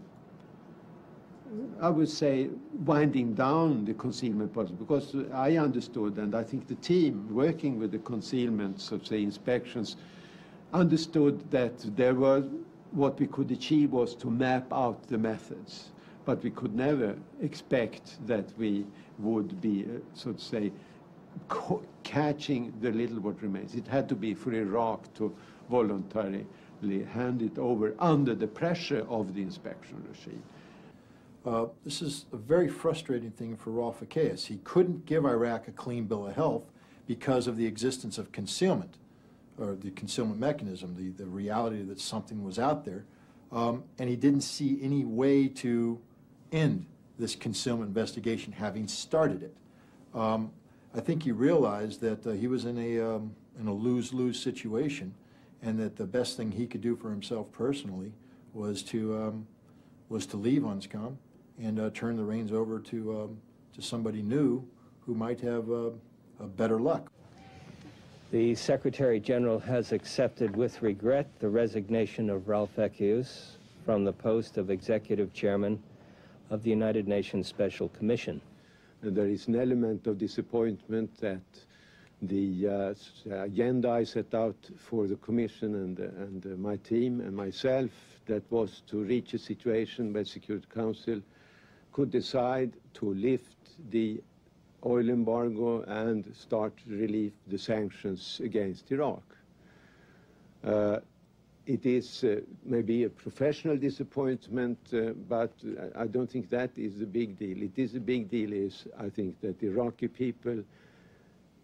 I would say, winding down the concealment process, because I understood, and I think the team working with the concealments of, say, inspections, understood that there was, what we could achieve was to map out the methods, but we could never expect that we would be, so to say, catching the little what remains. It had to be for Iraq to voluntarily hand it over under the pressure of the inspection regime. This is a very frustrating thing for Rolf Ekéus. He couldn't give Iraq a clean bill of health because of the existence of concealment, or the concealment mechanism, the reality that something was out there, and he didn't see any way to end this concealment investigation, having started it. I think he realized that he was in a lose-lose situation, and that the best thing he could do for himself personally was to leave Unscom and turn the reins over to somebody new who might have a better luck. The Secretary General has accepted with regret the resignation of Rolf Ekéus from the post of Executive Chairman of the United Nations Special Commission. There is an element of disappointment that the agenda I set out for the Commission and my team and myself, that was to reach a situation where Security Council could decide to lift the oil embargo and start to relieve the sanctions against Iraq. It is maybe a professional disappointment, but I don't think that is the big deal. It is a big deal is, I think, that the Iraqi people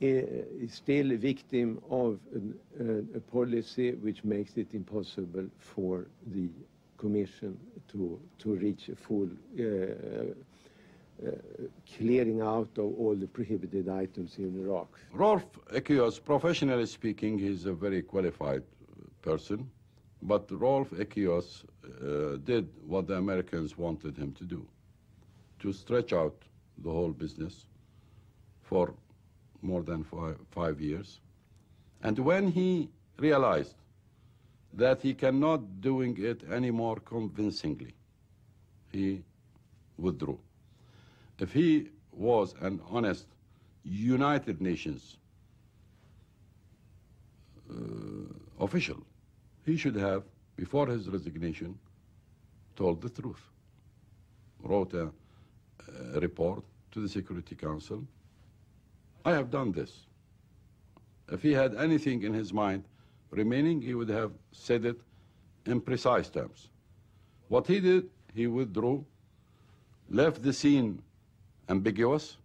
is still a victim of a policy which makes it impossible for the Commission to reach a full clearing out of all the prohibited items in Iraq. Rolf Ekéus, professionally speaking, he's a very qualified person, but Rolf Ekéus did what the Americans wanted him to do, to stretch out the whole business for more than 5 years. And when he realized that he cannot doing it any more convincingly, he withdrew. If he was an honest United Nations official, he should have, before his resignation, told the truth. Wrote a report to the Security Council. I have done this. If he had anything in his mind remaining, he would have said it in precise terms. What he did, he withdrew, left the scene ambiguous,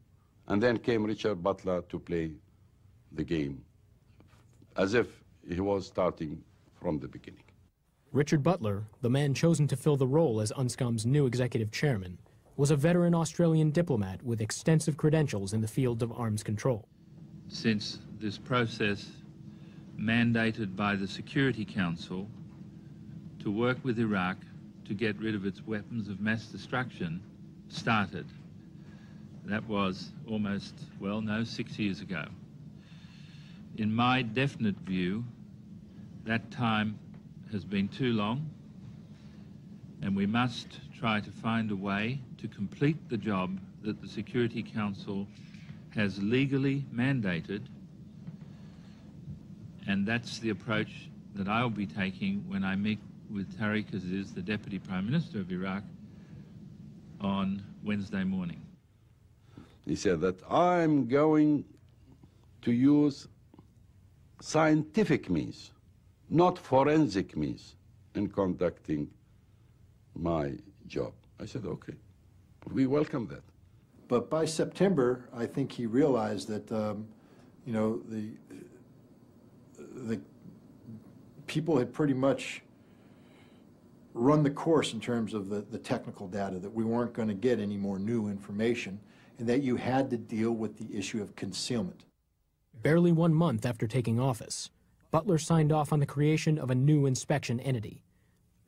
and then came Richard Butler to play the game as if he was starting from the beginning. Richard Butler, the man chosen to fill the role as Unscom's new executive chairman, was a veteran Australian diplomat with extensive credentials in the field of arms control. Since this process, mandated by the Security Council to work with Iraq to get rid of its weapons of mass destruction, started. That was almost, well, no, 6 years ago. In my definite view, that time has been too long, and we must try to find a way to complete the job that the Security Council has legally mandated, and that's the approach that I'll be taking when I meet with Tariq Aziz, the Deputy Prime Minister of Iraq, on Wednesday morning. He said that I'm going to use scientific means, not forensic means, in conducting my job. I said, okay, we welcome that. But by September, I think he realized that, you know, the people had pretty much run the course in terms of the technical data, that we weren't going to get any more new information, and that you had to deal with the issue of concealment. Barely 1 month after taking office, Butler signed off on the creation of a new inspection entity,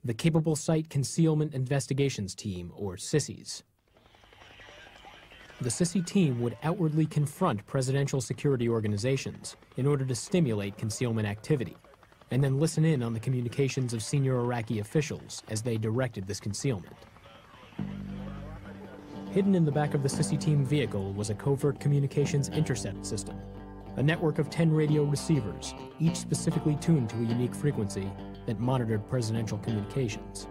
the Capable Site Concealment Investigations Team, or CISIs. The CISI team would outwardly confront presidential security organizations in order to stimulate concealment activity, and then listen in on the communications of senior Iraqi officials as they directed this concealment. Hidden in the back of the CISI team vehicle was a covert communications intercept system, a network of 10 radio receivers, each specifically tuned to a unique frequency that monitored presidential communications.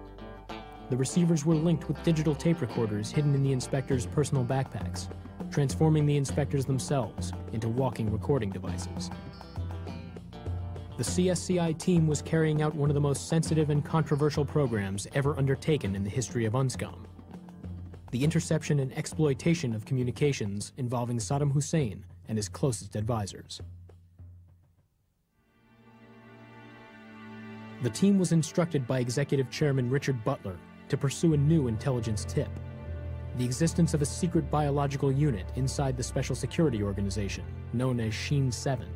The receivers were linked with digital tape recorders hidden in the inspectors' personal backpacks, transforming the inspectors themselves into walking recording devices. The CSCI team was carrying out one of the most sensitive and controversial programs ever undertaken in the history of Unscom: the interception and exploitation of communications involving Saddam Hussein and his closest advisors. The team was instructed by Executive Chairman Richard Butler to pursue a new intelligence tip: the existence of a secret biological unit inside the Special Security Organization, known as Sheen 7.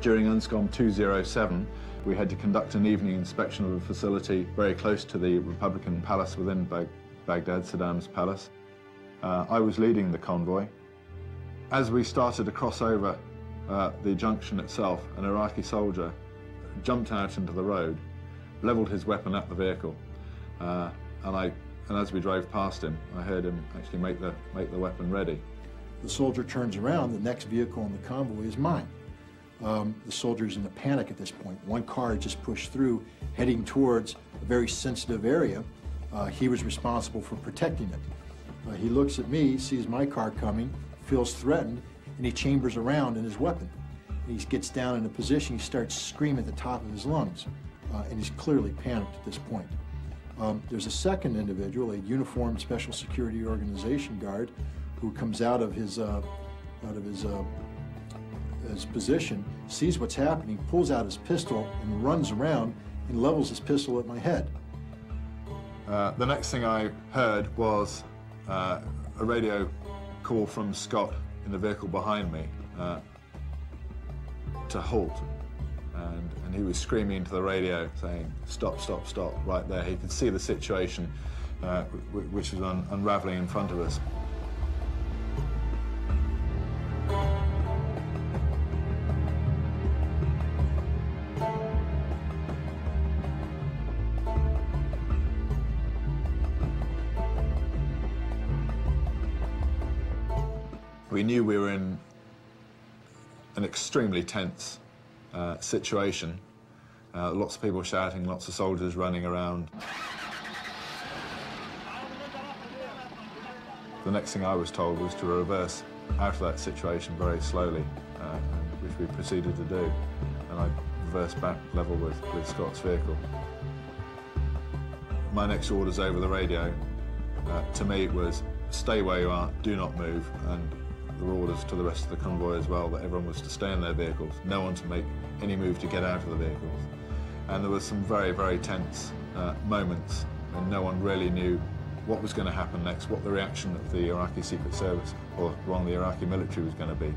During Unscom 207, we had to conduct an evening inspection of a facility very close to the Republican palace within Baghdad, Saddam's palace. I was leading the convoy. As we started to cross over the junction itself, an Iraqi soldier jumped out into the road, leveled his weapon at the vehicle, and as we drove past him, I heard him actually make the weapon ready. The soldier turns around. The next vehicle in the convoy is mine. The soldier's in a panic at this point. One car had just pushed through, heading towards a very sensitive area. He was responsible for protecting it. He looks at me, sees my car coming, feels threatened, and he chambers around in his weapon. He gets down in a position, he starts screaming at the top of his lungs, and he's clearly panicked at this point. There's a second individual, a uniformed Special Security Organization guard, who comes out of his position, sees what's happening, pulls out his pistol, and runs around and levels his pistol at my head. The next thing I heard was a radio call from Scott in the vehicle behind me to halt. And he was screaming into the radio saying, "Stop, stop, stop," right there. He could see the situation which was unraveling in front of us. We knew we were in an extremely tense situation. Lots of people shouting, lots of soldiers running around. The next thing I was told was to reverse out of that situation very slowly, which we proceeded to do. And I reversed back level with Scott's vehicle. My next orders over the radio, to me, it was stay where you are, do not move, and there were orders to the rest of the convoy as well that everyone was to stay in their vehicles, no one to make any move to get out of the vehicles. And there were some very, very tense moments, and no one really knew what was going to happen next, what the reaction of the Iraqi Secret Service, or wrong, the Iraqi military was going to be.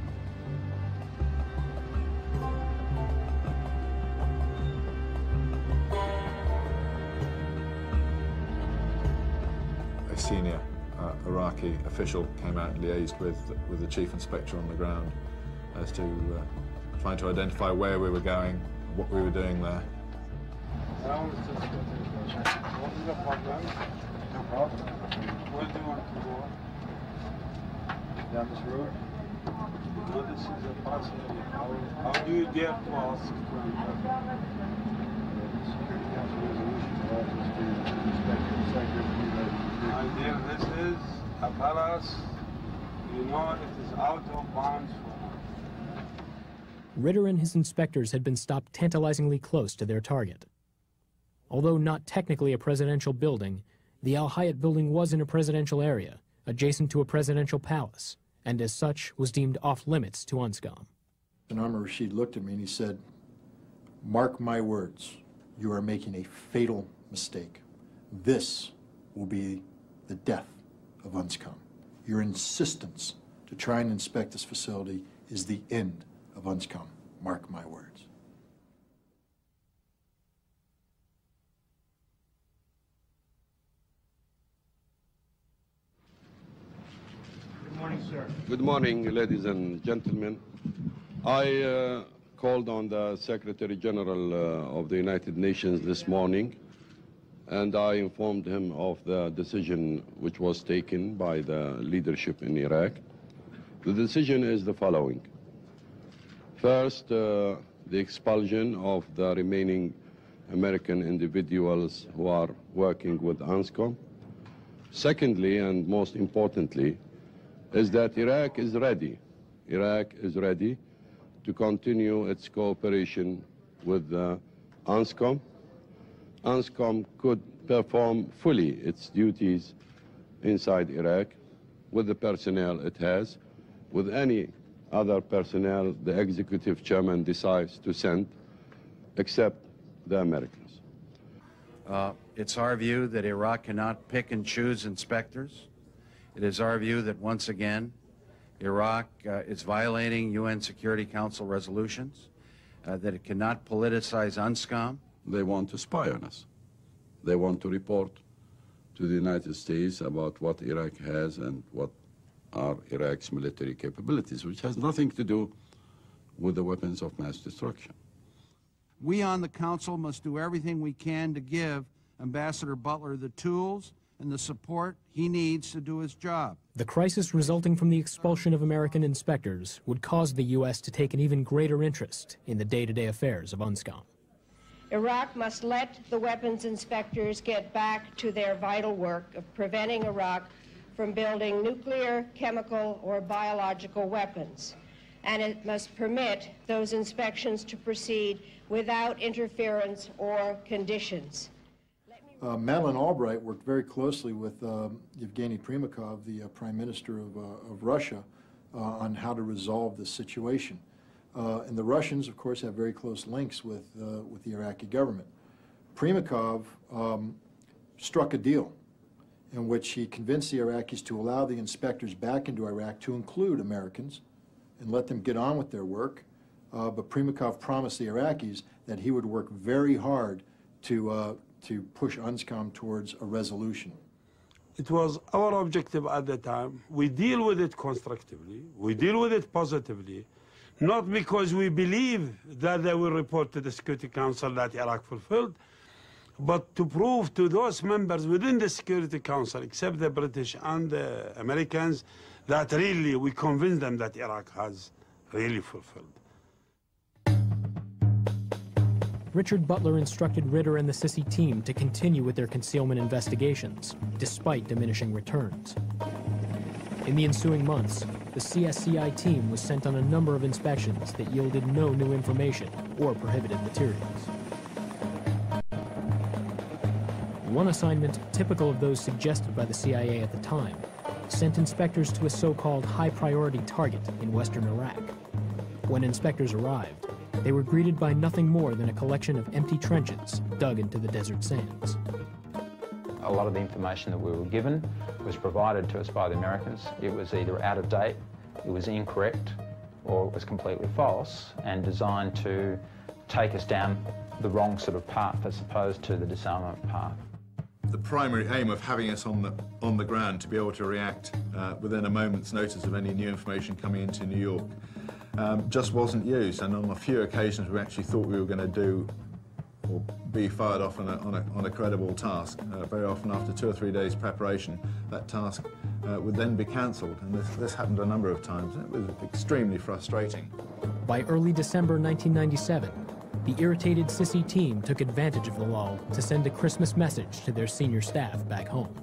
A senior Iraqi official came out and liaised with the chief inspector on the ground as to trying to identify where we were going, what we were doing there. What is the problem? No problem. Where do you want to go? Down this road? No, this is a possibility. How do you dare to ask? Security Council resolution allows us to inspect the sector of the United States. My dear, this is a palace. You know it is out of bounds for us. Ritter and his inspectors had been stopped tantalizingly close to their target. Although not technically a presidential building, the Al Hayat building was in a presidential area, adjacent to a presidential palace, and as such was deemed off-limits to Unscom. And Amr Rashid looked at me and he said, "Mark my words, you are making a fatal mistake. This will be the death of Unscom. Your insistence to try and inspect this facility is the end of Unscom. Mark my words." Good morning, sir. Good morning, ladies and gentlemen. I called on the Secretary General of the United Nations this morning, and I informed him of the decision which was taken by the leadership in Iraq. The decision is the following. First, the expulsion of the remaining American individuals who are working with Unscom. Secondly, and most importantly, is that Iraq is ready. Iraq is ready to continue its cooperation with Unscom. Unscom could perform fully its duties inside Iraq with the personnel it has, with any other personnel the executive chairman decides to send, except the Americans. It's our view that Iraq cannot pick and choose inspectors. It is our view that, once again, Iraq is violating UN Security Council resolutions, that it cannot politicize Unscom. They want to spy on us. They want to report to the United States about what Iraq has and what are Iraq's military capabilities, which has nothing to do with the weapons of mass destruction. We on the Council must do everything we can to give Ambassador Butler the tools and the support he needs to do his job. The crisis resulting from the expulsion of American inspectors would cause the U.S. to take an even greater interest in the day-to-day affairs of Unscom. Iraq must let the weapons inspectors get back to their vital work of preventing Iraq from building nuclear, chemical, or biological weapons. And it must permit those inspections to proceed without interference or conditions. Madeleine Albright worked very closely with Yevgeny Primakov, the Prime Minister of Russia, on how to resolve this situation. And the Russians, of course, have very close links with the Iraqi government. Primakov struck a deal in which he convinced the Iraqis to allow the inspectors back into Iraq, to include Americans, and let them get on with their work. But Primakov promised the Iraqis that he would work very hard to push Unscom towards a resolution. It was our objective at the time. We deal with it constructively. We deal with it positively, not because we believe that they will report to the Security Council that Iraq fulfilled, but to prove to those members within the Security Council, except the British and the Americans, that really we convinced them that Iraq has really fulfilled. Richard Butler instructed Ritter and the Sisi team to continue with their concealment investigations, despite diminishing returns. In the ensuing months, the CSCI team was sent on a number of inspections that yielded no new information or prohibited materials. One assignment, typical of those suggested by the CIA at the time, sent inspectors to a so-called high-priority target in western Iraq. When inspectors arrived, they were greeted by nothing more than a collection of empty trenches dug into the desert sands. A lot of the information that we were given was provided to us by the Americans. It was either out of date, it was incorrect, or it was completely false and designed to take us down the wrong sort of path as opposed to the disarmament path. The primary aim of having us on the ground to be able to react within a moment's notice of any new information coming into New York just wasn't used, and on a few occasions we actually thought we were going to do or be fired off on a credible task. Very often after 2 or 3 days preparation, that task would then be cancelled, and this happened a number of times. It was extremely frustrating. By early December 1997, the irritated Sisi team took advantage of the lull to send a Christmas message to their senior staff back home.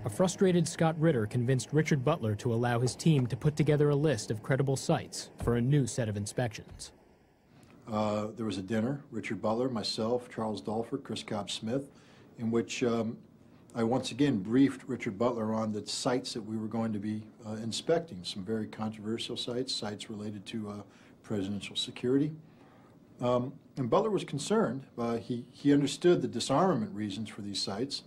A frustrated Scott Ritter convinced Richard Butler to allow his team to put together a list of credible sites for a new set of inspections. There was a dinner, Richard Butler, myself, Charles Dolfer, Chris Cobb-Smith, in which I once again briefed Richard Butler on the sites that we were going to be inspecting, some very controversial sites related to presidential security. And Butler was concerned. He understood the disarmament reasons for these sites,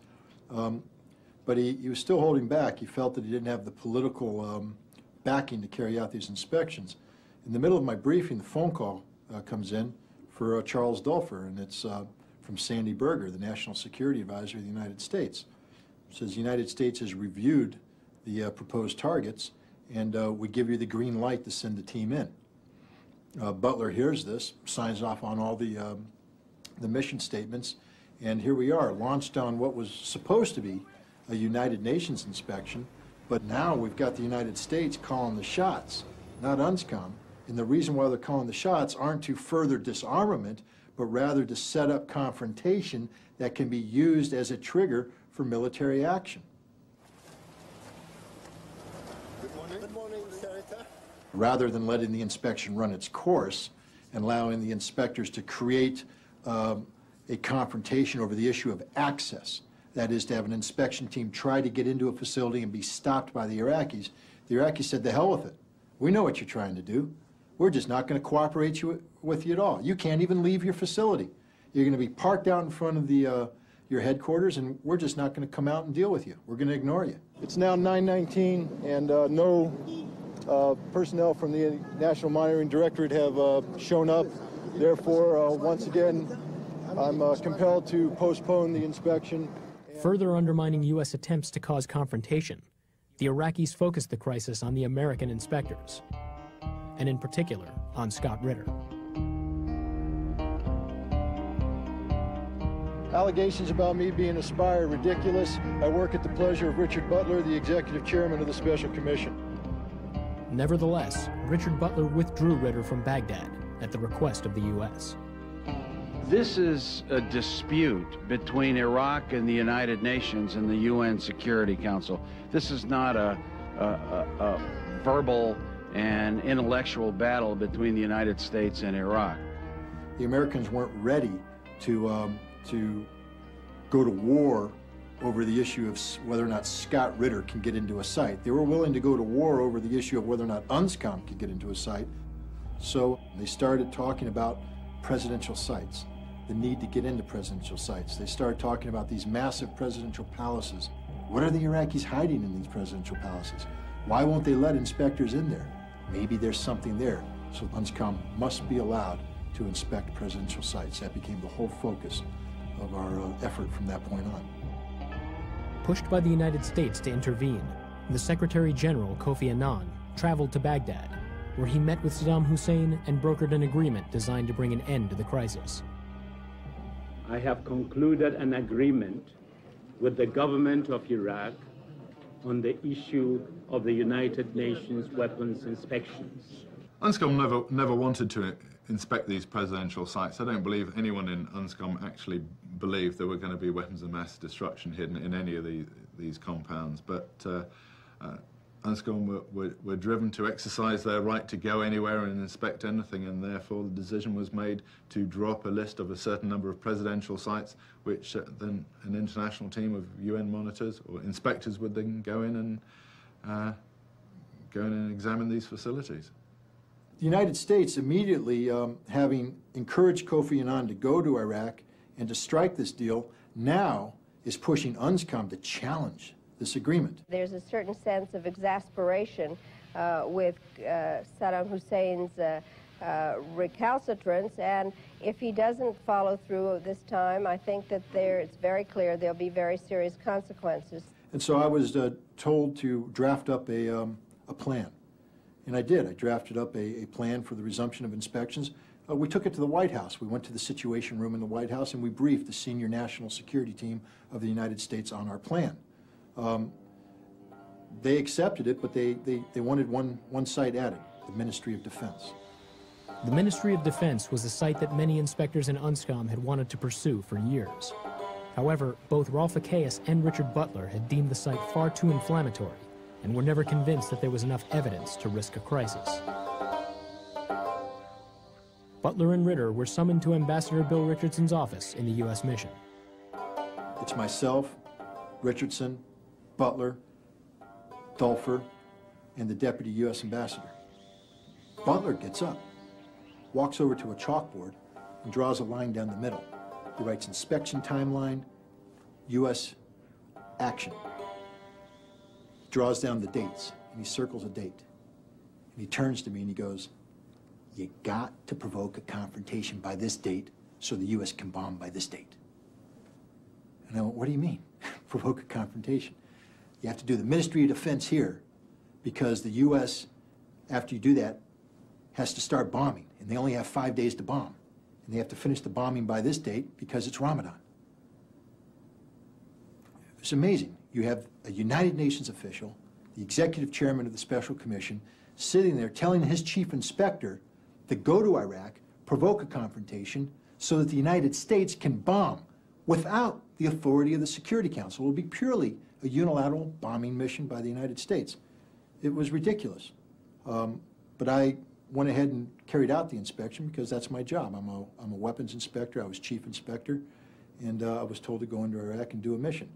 but he was still holding back. He felt that he didn't have the political backing to carry out these inspections. In the middle of my briefing, the phone call comes in for Charles Dolfer, and it's from Sandy Berger, the National Security Advisor of the United States. It says the United States has reviewed the proposed targets, and we give you the green light to send the team in. Butler hears this, signs off on all the mission statements, and here we are, launched on what was supposed to be a United Nations inspection, but now we've got the United States calling the shots, not Unscom. And the reason why they're calling the shots aren't to further disarmament, but rather to set up confrontation that can be used as a trigger for military action. Good morning. Good morning, Senator. Rather than letting the inspection run its course and allowing the inspectors to create a confrontation over the issue of access, that is, to have an inspection team try to get into a facility and be stopped by the Iraqis said, "The hell with it. We know what you're trying to do. We're just not going to cooperate with you at all. You can't even leave your facility. You're going to be parked out in front of your headquarters, and we're just not going to come out and deal with you. We're going to ignore you." It's now 9:19, and no personnel from the National Monitoring Directorate have shown up. Therefore, once again, I'm compelled to postpone the inspection. Further undermining U.S. attempts to cause confrontation, the Iraqis focused the crisis on the American inspectors, and in particular, on Scott Ritter. Allegations about me being a spy are ridiculous. I work at the pleasure of Richard Butler, the executive chairman of the Special Commission. Nevertheless, Richard Butler withdrew Ritter from Baghdad at the request of the U.S. This is a dispute between Iraq and the United Nations and the UN Security Council. This is not a verbal and intellectual battle between the United States and Iraq. The Americans weren't ready to go to war over the issue of whether or not Scott Ritter can get into a site. They were willing to go to war over the issue of whether or not Unscom could get into a site. So they started talking about presidential sites, the need to get into presidential sites. They started talking about these massive presidential palaces. What are the Iraqis hiding in these presidential palaces? Why won't they let inspectors in there? Maybe there's something there. So Unscom must be allowed to inspect presidential sites. That became the whole focus of our effort from that point on. Pushed by the United States to intervene, the Secretary General Kofi Annan traveled to Baghdad, where he met with Saddam Hussein and brokered an agreement designed to bring an end to the crisis. I have concluded an agreement with the government of Iraq on the issue of the United Nations weapons inspections. Unscom never wanted to inspect these presidential sites. I don't believe anyone in Unscom actually believed there were going to be weapons of mass destruction hidden in any of these compounds. But Unscom were driven to exercise their right to go anywhere and inspect anything, and therefore the decision was made to drop a list of a certain number of presidential sites, which then an international team of UN monitors or inspectors would then go in and examine these facilities. The United States immediately, having encouraged Kofi Annan to go to Iraq and to strike this deal, now is pushing Unscom to challenge this agreement. There's a certain sense of exasperation with Saddam Hussein's recalcitrance, and if he doesn't follow through this time, I think that it's very clear there'll be very serious consequences. And so I was told to draft up a plan. And I did. I drafted up a plan for the resumption of inspections. We took it to the White House. We went to the Situation Room in the White House and we briefed the senior national security team of the United States on our plan. They accepted it, but they wanted one site added, the Ministry of Defense. The Ministry of Defense was a site that many inspectors in Unscom had wanted to pursue for years. However, both Rolf Ekéus and Richard Butler had deemed the site far too inflammatory and were never convinced that there was enough evidence to risk a crisis. Butler and Ritter were summoned to Ambassador Bill Richardson's office in the U.S. mission. It's myself, Richardson, Butler, Dulfer, and the Deputy U.S. Ambassador. Butler gets up, walks over to a chalkboard, and draws a line down the middle. He writes inspection timeline, U.S. action. Draws down the dates, and he circles a date. And he turns to me and he goes, "You got to provoke a confrontation by this date so the U.S. can bomb by this date." And I went, "What do you mean, provoke a confrontation?" You have to do the Ministry of Defense here because the U.S., after you do that, has to start bombing. And they only have 5 days to bomb. And they have to finish the bombing by this date because it's Ramadan. It's amazing. You have a United Nations official, the executive chairman of the Special Commission, sitting there telling his chief inspector to go to Iraq, provoke a confrontation, so that the United States can bomb without the authority of the Security Council. It will be purely a unilateral bombing mission by the United States. It was ridiculous. But I went ahead and carried out the inspection because that's my job. I'm a weapons inspector. I was chief inspector, and I was told to go into Iraq and do a mission.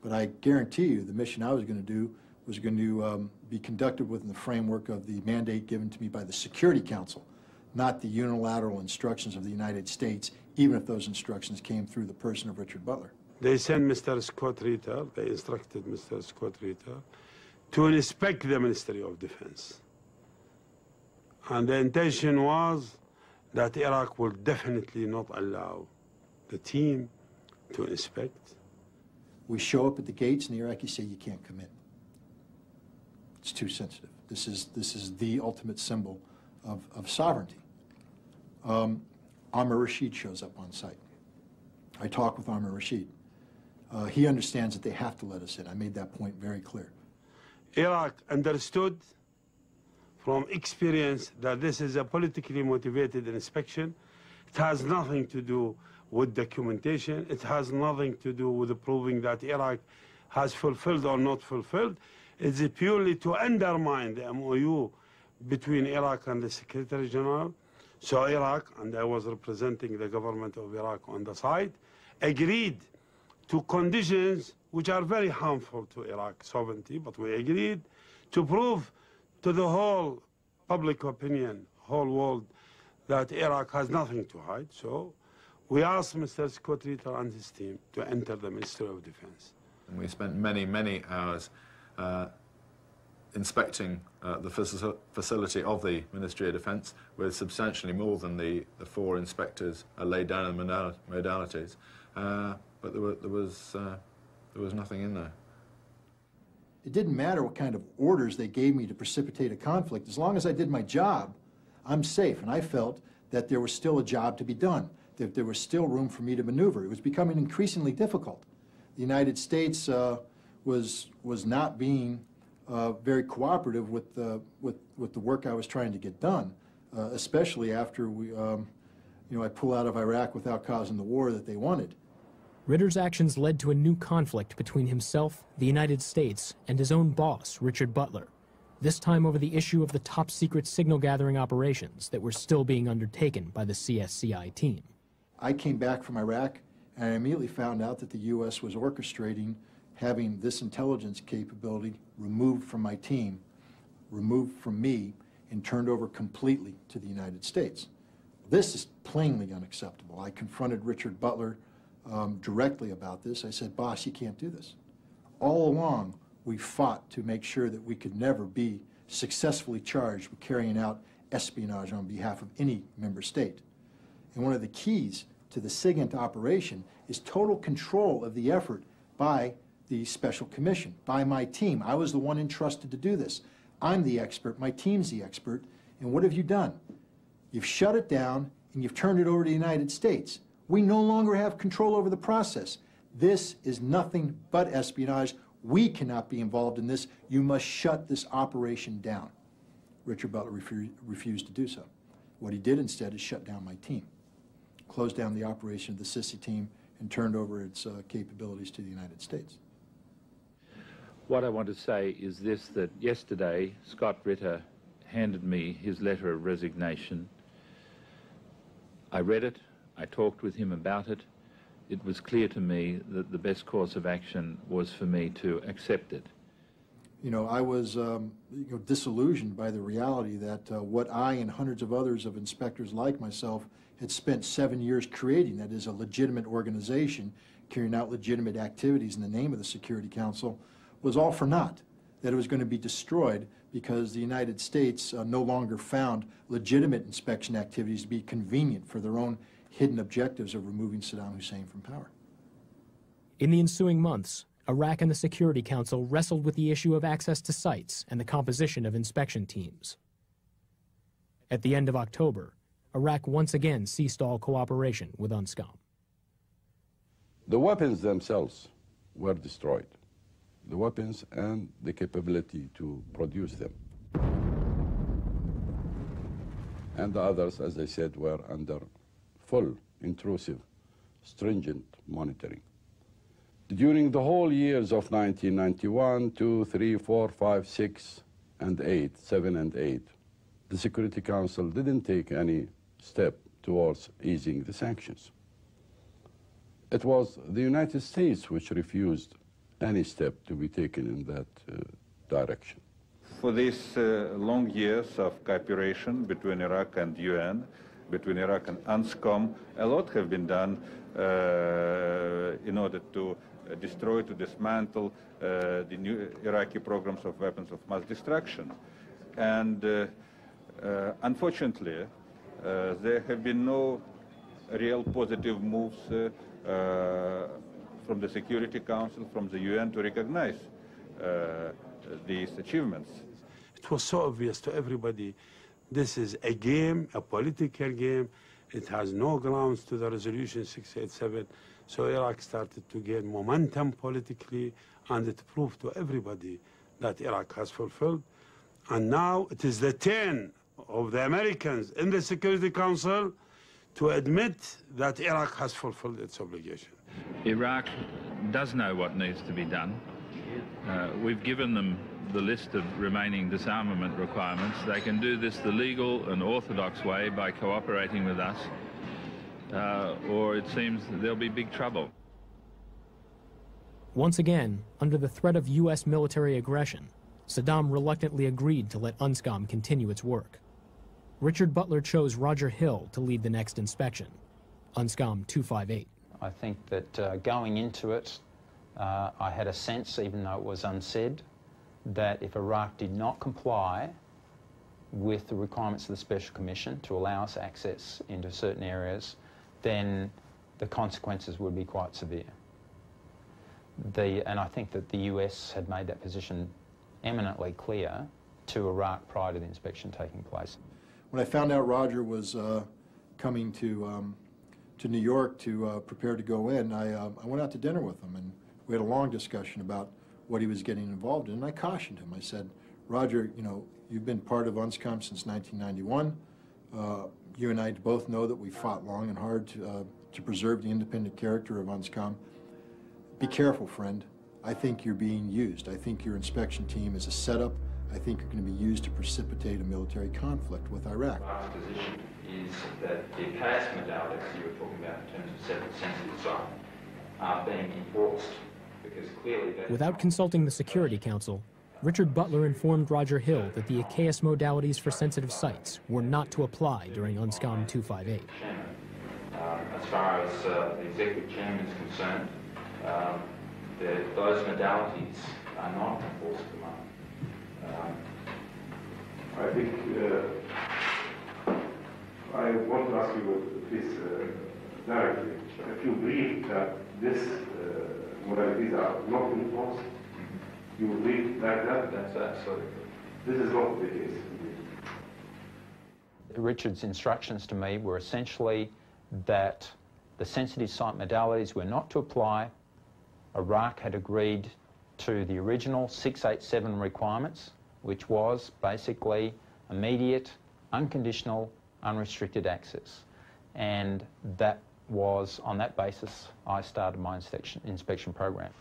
But I guarantee you the mission I was going to do was going to be conducted within the framework of the mandate given to me by the Security Council, not the unilateral instructions of the United States, even if those instructions came through the person of Richard Butler. They sent Mr. Scott Ritter, they instructed Mr. Scott Ritter to inspect the Ministry of Defense. And the intention was that Iraq will definitely not allow the team to inspect. We show up at the gates and the Iraqis say you can't come in. It's too sensitive. This is the ultimate symbol of sovereignty. Amr Rashid shows up on site. I talk with Amr Rashid. He understands that they have to let us in. I made that point very clear. Iraq understood from experience that this is a politically motivated inspection. It has nothing to do with documentation. It has nothing to do with proving that Iraq has fulfilled or not fulfilled. It's purely to undermine the MOU between Iraq and the Secretary General. So Iraq, and I was representing the government of Iraq on the side, agreed to conditions which are very harmful to Iraq's sovereignty, but we agreed to prove to the whole public opinion, whole world, that Iraq has nothing to hide. So we asked Mr. Scott Ritter and his team to enter the Ministry of Defense. And we spent many, many hours inspecting the facility of the Ministry of Defense with substantially more than the 4 inspectors laid down in the modalities. But there was nothing in there. It didn't matter what kind of orders they gave me to precipitate a conflict. As long as I did my job, I'm safe. And I felt that there was still a job to be done, that there was still room for me to maneuver. It was becoming increasingly difficult. The United States was not being very cooperative with the work I was trying to get done, especially after I pull out of Iraq without causing the war that they wanted. Ritter's actions led to a new conflict between himself, the United States, and his own boss, Richard Butler, this time over the issue of the top-secret signal-gathering operations that were still being undertaken by the CSCI team. I came back from Iraq, and I immediately found out that the U.S. was orchestrating having this intelligence capability removed from my team, removed from me, and turned over completely to the United States. This is plainly unacceptable. I confronted Richard Butler directly about this. I said, boss, you can't do this. All along, we fought to make sure that we could never be successfully charged with carrying out espionage on behalf of any member state. And one of the keys to the SIGINT operation is total control of the effort by the Special Commission, by my team. I was the one entrusted to do this. I'm the expert, my team's the expert, and what have you done? You've shut it down and you've turned it over to the United States. We no longer have control over the process. This is nothing but espionage. We cannot be involved in this. You must shut this operation down. Richard Butler refused to do so. What he did instead is shut down my team, closed down the operation of the SISI team, and turned over its capabilities to the United States. What I want to say is this, that yesterday Scott Ritter handed me his letter of resignation. I read it, I talked with him about it. It was clear to me that the best course of action was for me to accept it. You know, I was disillusioned by the reality that what I and hundreds of others of inspectors like myself had spent 7 years creating, that is a legitimate organization carrying out legitimate activities in the name of the Security Council, was all for naught, that it was going to be destroyed because the United States no longer found legitimate inspection activities to be convenient for their own hidden objectives of removing Saddam Hussein from power. In the ensuing months, Iraq and the Security Council wrestled with the issue of access to sites and the composition of inspection teams. At the end of October, Iraq once again ceased all cooperation with Unscom. The weapons themselves were destroyed. The weapons and the capability to produce them. And the others, as I said, were under full, intrusive, stringent monitoring. During the whole years of 1991, 2, 3, 4, 5, 6, and 8, 7 and 8, the Security Council didn't take any step towards easing the sanctions. It was the United States which refused any step to be taken in that direction. For these long years of cooperation between Iraq and UN, between Iraq and Unscom, a lot have been done in order to destroy, to dismantle the new Iraqi programs of weapons of mass destruction. And unfortunately, there have been no real positive moves from the Security Council, from the UN to recognize these achievements. It was so obvious to everybody, this is a game, a political game. It has no grounds to the resolution 687. So Iraq started to gain momentum politically, and it proved to everybody that Iraq has fulfilled. And now it is the turn of the Americans in the Security Council to admit that Iraq has fulfilled its obligation. Iraq does know what needs to be done. We've given them the list of remaining disarmament requirements. They can do this the legal and orthodox way by cooperating with us, or it seems that there'll be big trouble. Once again, under the threat of U.S. military aggression, Saddam reluctantly agreed to let Unscom continue its work. Richard Butler chose Roger Hill to lead the next inspection, Unscom 258. I think that going into it, I had a sense, even though it was unsaid, that if Iraq did not comply with the requirements of the Special Commission to allow us access into certain areas, then the consequences would be quite severe. And I think that the US had made that position eminently clear to Iraq prior to the inspection taking place. When I found out Roger was coming to New York to prepare to go in, I went out to dinner with him, and we had a long discussion about what he was getting involved in, and I cautioned him. I said, Roger, you know, you've been part of Unscom since 1991. You and I both know that we fought long and hard to preserve the independent character of Unscom. Be careful, friend. I think you're being used. I think your inspection team is a setup. I think are going to be used to precipitate a military conflict with Iraq. Our position is that the ACAOS modalities you were talking about in terms of sensitive site are being enforced because clearly... Without consulting the Security Council, Richard Butler informed Roger Hill that the ACAOS modalities for sensitive sites were not to apply during Unscom 258. As far as the Executive Chairman is concerned, those modalities are not enforced at the moment. I think I want to ask you, please, directly, if you believe that these modalities are not enforced, you would believe like that? That's absolutely. This is not the case. Richard's instructions to me were essentially that the sensitive site modalities were not to apply. Iraq had agreed to the original 687 requirements, which was basically immediate, unconditional, unrestricted access. And that was, on that basis, I started my inspection program.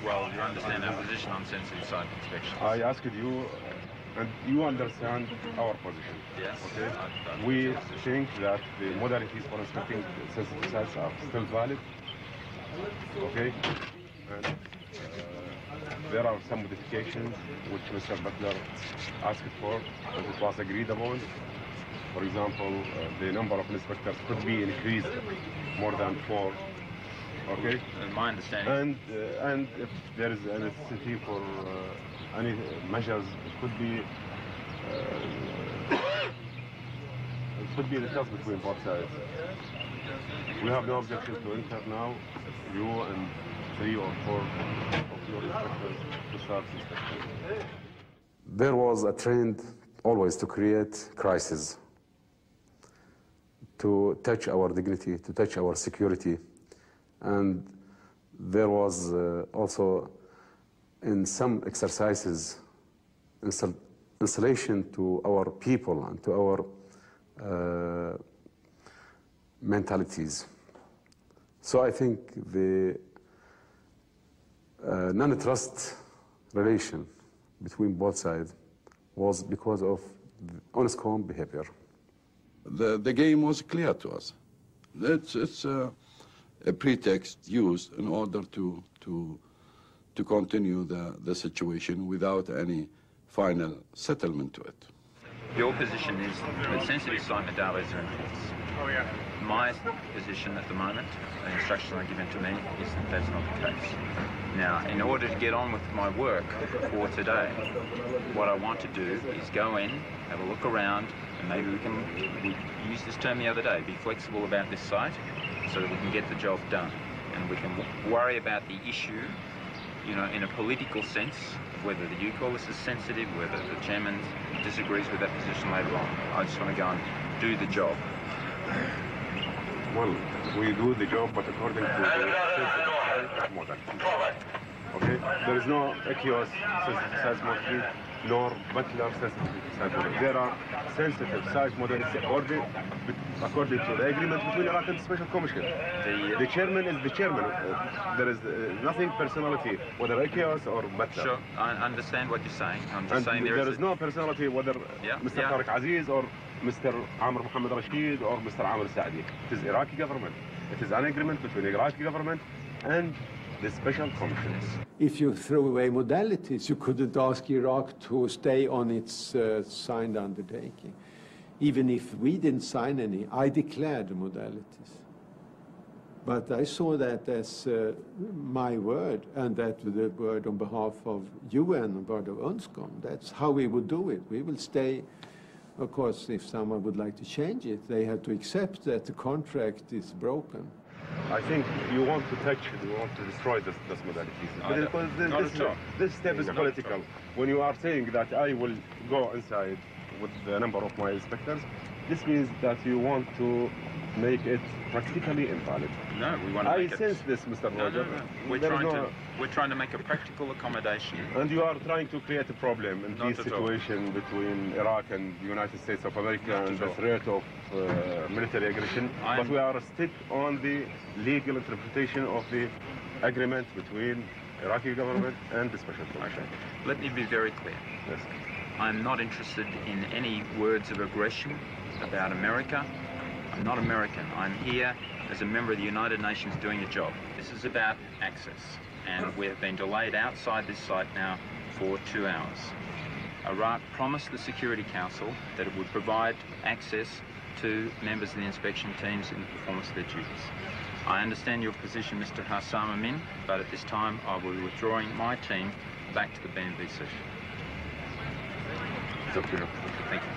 Well, you understand our position on sensitive site inspection. I asked you, and you understand our position. Yes. Okay. We think that the modalities for inspecting sensitive sites are still valid. Okay. And there are some modifications which Mr. Butler asked for, and it was agreed upon. For example, the number of inspectors could be increased more than 4. Okay. My understanding. And if there is a necessity for any measures, it could be discussed between both sides. We have no objection to enter now, you and 3 or 4 of your inspectors to start inspection. There was a trend always to create crisis, to touch our dignity, to touch our security. And there was also, in some exercises, installation to our people and to our mentalities. So I think the non-trust relation between both sides was because of Unscom behavior. The game was clear to us. It's a pretext used in order to continue the situation without any final settlement to it. Your position is that sensitive site modalities are enforced. My position at the moment, the instructions are given to me, is that that's not the case. Now, in order to get on with my work for today, what I want to do is go in, have a look around, and maybe we used this term the other day, be flexible about this site so that we can get the job done. And we can worry about the issue, you know, in a political sense, whether the UCAL is sensitive, whether the chairman disagrees with that position later on. I just want to go and do the job. Well, we do the job, but according to the model. Okay? There is no ACAOS sensitive size model, nor Butler sensitive size model. There are sensitive size models according to the agreement between Iraq and the Special Commission. The chairman is the chairman. There is nothing personality, whether ACAOS or Butler. Sure, I understand what you're saying. I'm just saying there is no personality, whether Mr. Tariq Aziz or Mr. Amr Mohammed Rashid or Mr. Amr Saadi. It is Iraqi government. It is an agreement between the Iraqi government and the Special Commission. If you throw away modalities, you couldn't ask Iraq to stay on its signed undertaking. Even if we didn't sign any, I declared the modalities. But I saw that as my word, and that the word on behalf of UN, on behalf of Unscom. That's how we would do it. We will stay. Of course, if someone would like to change it, they have to accept that the contract is broken. I think you want to touch it, you want to destroy this modalities. Because this step is political. When you are saying that I will go inside with the number of my inspectors, this means that you want to make it practically invalid. No, we want to make it... I sense this, Mr. Roger. No. We're trying to make a practical accommodation. And you are trying to create a problem in this situation between Iraq and the United States of America and the threat of military aggression. But we are stick on the legal interpretation of the agreement between Iraqi government and the special commission. Okay. Let me be very clear. Yes. I'm not interested in any words of aggression about America. I'm not American. I'm here as a member of the United Nations doing a job. This is about access, and we have been delayed outside this site now for 2 hours. Iraq promised the Security Council that it would provide access to members of the inspection teams in the performance of their duties. I understand your position, Mr. Hassam Amin, but at this time I will be withdrawing my team back to the B&B session. It's okay. Thank you.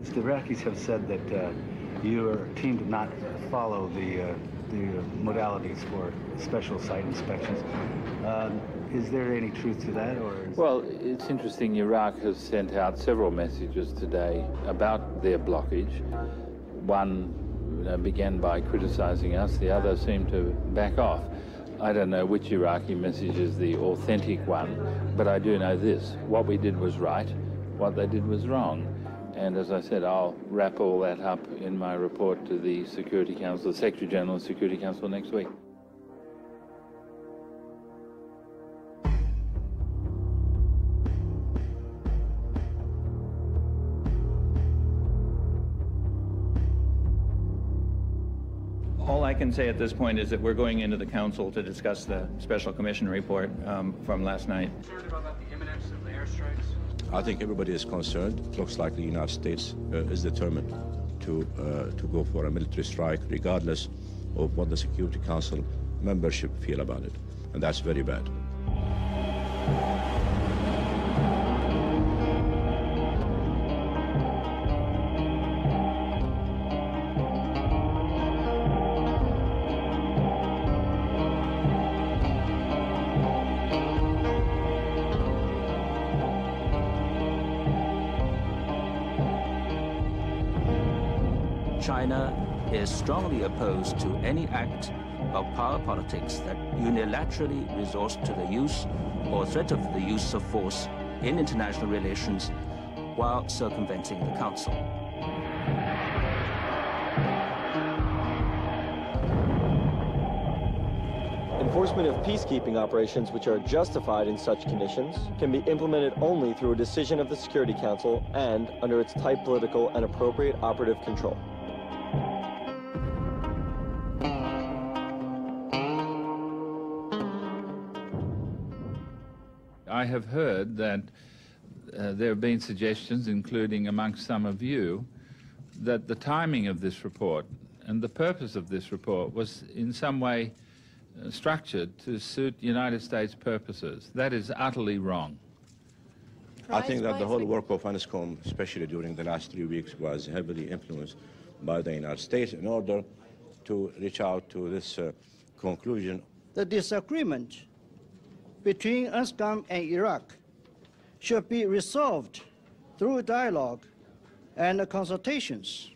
The Iraqis have said that your team did not follow the modalities for special site inspections. Is there any truth to that, or? Well, it's interesting. Iraq has sent out several messages today about their blockage. One began by criticizing us. The other seemed to back off. I don't know which Iraqi message is the authentic one, but I do know this: what we did was right, what they did was wrong. And as I said, I'll wrap all that up in my report to the Security Council, the Secretary General of the Security Council next week. All I can say at this point is that we're going into the Council to discuss the Special Commission report from last night. Concerned about the imminence of the airstrikes? I think everybody is concerned. It looks like the United States is determined to go for a military strike, regardless of what the Security Council membership feel about it. And that's very bad. China is strongly opposed to any act of power politics that unilaterally resorts to the use or threat of the use of force in international relations while circumventing the Council. Enforcement of peacekeeping operations which are justified in such conditions can be implemented only through a decision of the Security Council and under its tight political and appropriate operative control. I have heard that there have been suggestions, including amongst some of you, that the timing of this report and the purpose of this report was in some way structured to suit United States purposes. That is utterly wrong. I think that the whole work of Unscom, especially during the last 3 weeks, was heavily influenced by the United States in order to reach out to this conclusion. The disagreement between Unscom and Iraq should be resolved through dialogue and consultations.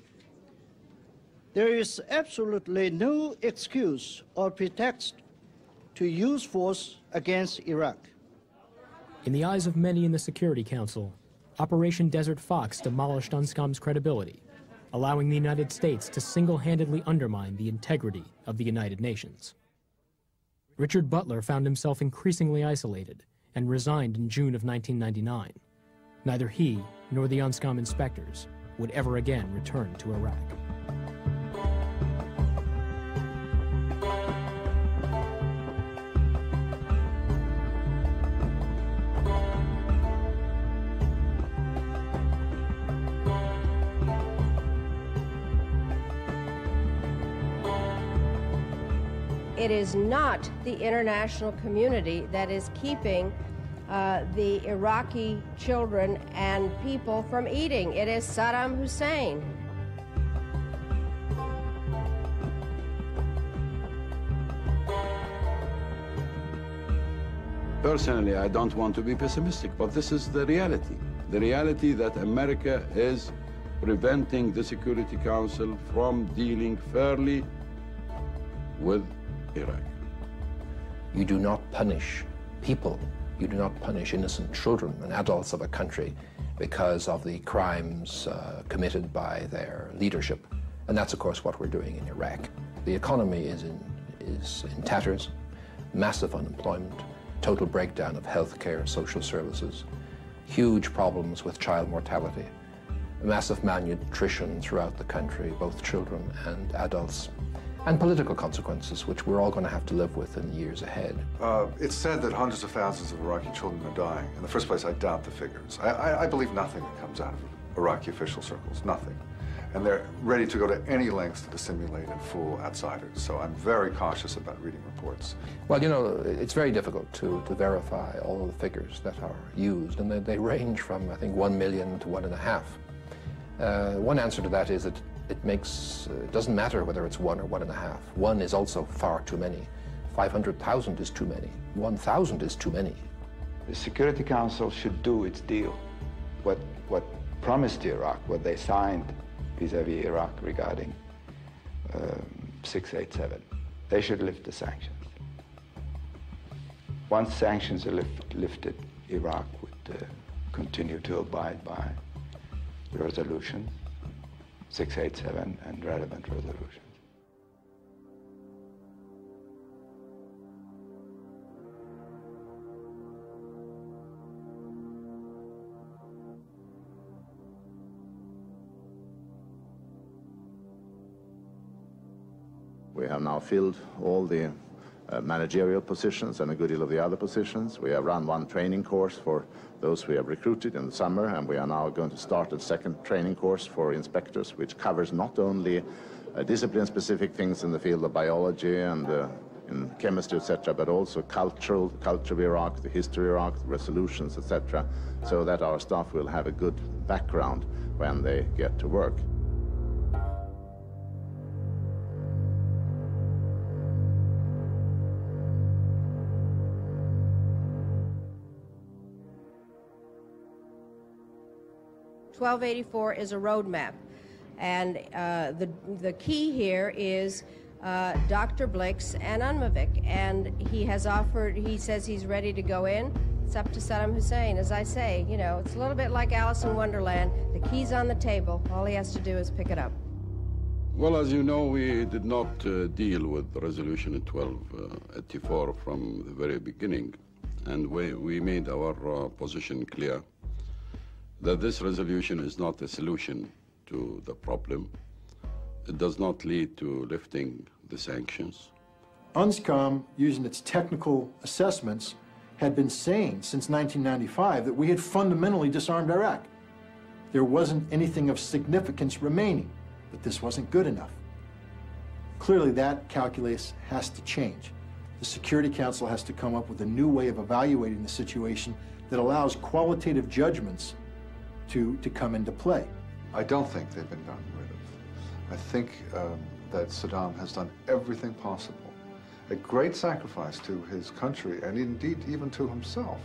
There is absolutely no excuse or pretext to use force against Iraq. In the eyes of many in the Security Council, Operation Desert Fox demolished Unscom's credibility, allowing the United States to single-handedly undermine the integrity of the United Nations. Richard Butler found himself increasingly isolated and resigned in June of 1999. Neither he nor the Unscom inspectors would ever again return to Iraq. It is not the international community that is keeping the Iraqi children and people from eating. It is Saddam Hussein. Personally, I don't want to be pessimistic, but this is the reality. The reality that America is preventing the Security Council from dealing fairly with Iraq. You do not punish people. You do not punish innocent children and adults of a country because of the crimes committed by their leadership. And that's, of course, what we're doing in Iraq. The economy is in tatters, massive unemployment, total breakdown of healthcare, social services, huge problems with child mortality, massive malnutrition throughout the country, both children and adults, and political consequences, which we're all going to have to live with in the years ahead. It's said that hundreds of thousands of Iraqi children are dying. In the first place, I doubt the figures. I believe nothing that comes out of Iraqi official circles, nothing. And they're ready to go to any lengths to dissimulate and fool outsiders. So I'm very cautious about reading reports. Well, you know, it's very difficult to verify all of the figures that are used, and they range from, I think, 1 million to 1.5. One answer to that is that it doesn't matter whether it's 1 or 1.5. 1 is also far too many. 500,000 is too many. 1,000 is too many. The Security Council should do its deal. What promised Iraq, what they signed vis-à-vis Iraq regarding 687. They should lift the sanctions. Once sanctions are lifted, Iraq would continue to abide by the resolution 687 and relevant resolutions. We have now filled all the managerial positions and a good deal of the other positions. We have run one training course for those we have recruited in the summer, and we are now going to start a second training course for inspectors, which covers not only discipline-specific things in the field of biology and in chemistry, etc., but also culture of Iraq, the history of Iraq, the resolutions, etc., so that our staff will have a good background when they get to work. $1284 is a roadmap, and the key here is Dr. Blix and Unmavik, and he says he's ready to go in. It's up to Saddam Hussein. As I say, you know, it's a little bit like Alice in Wonderland. The key's on the table. All he has to do is pick it up. Well, as you know, we did not deal with Resolution 1284 from the very beginning, and we made our position clear that this resolution is not a solution to the problem. It does not lead to lifting the sanctions. Unscom, using its technical assessments, had been saying since 1995 that we had fundamentally disarmed Iraq. There wasn't anything of significance remaining, but this wasn't good enough. Clearly, that calculus has to change. The Security Council has to come up with a new way of evaluating the situation that allows qualitative judgments to come into play. I don't think they've been gotten rid of. I think that Saddam has done everything possible, a great sacrifice to his country and indeed even to himself,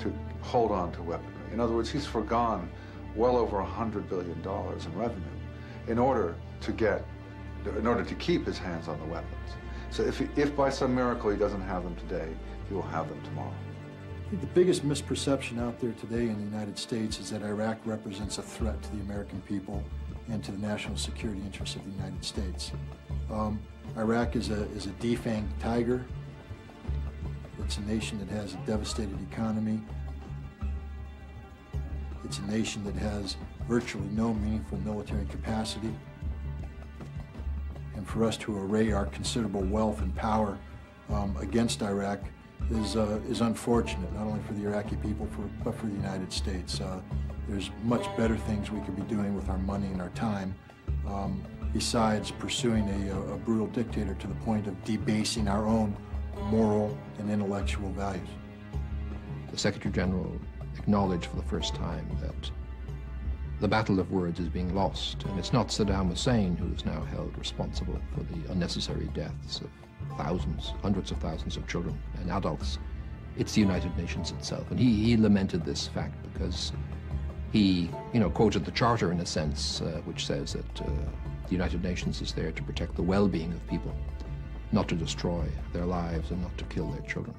to hold on to weaponry. In other words, he's forgone well over $100 billion in revenue in order to keep his hands on the weapons. So if by some miracle he doesn't have them today, he will have them tomorrow. I think the biggest misperception out there today in the United States is that Iraq represents a threat to the American people and to the national security interests of the United States. Iraq is a defanged tiger. It's a nation that has a devastated economy. It's a nation that has virtually no meaningful military capacity. And for us to array our considerable wealth and power against Iraq is unfortunate, not only for the Iraqi people, but for the United States. There's much better things we could be doing with our money and our time, besides pursuing a brutal dictator to the point of debasing our own moral and intellectual values. The Secretary General acknowledged for the first time that the battle of words is being lost, and it's not Saddam Hussein who is now held responsible for the unnecessary deaths of thousands, hundreds of thousands of children and adults. It's the United Nations itself. And he lamented this fact because He, quoted the Charter in a sense, which says that the United Nations is there to protect the well-being of people, not to destroy their lives and not to kill their children.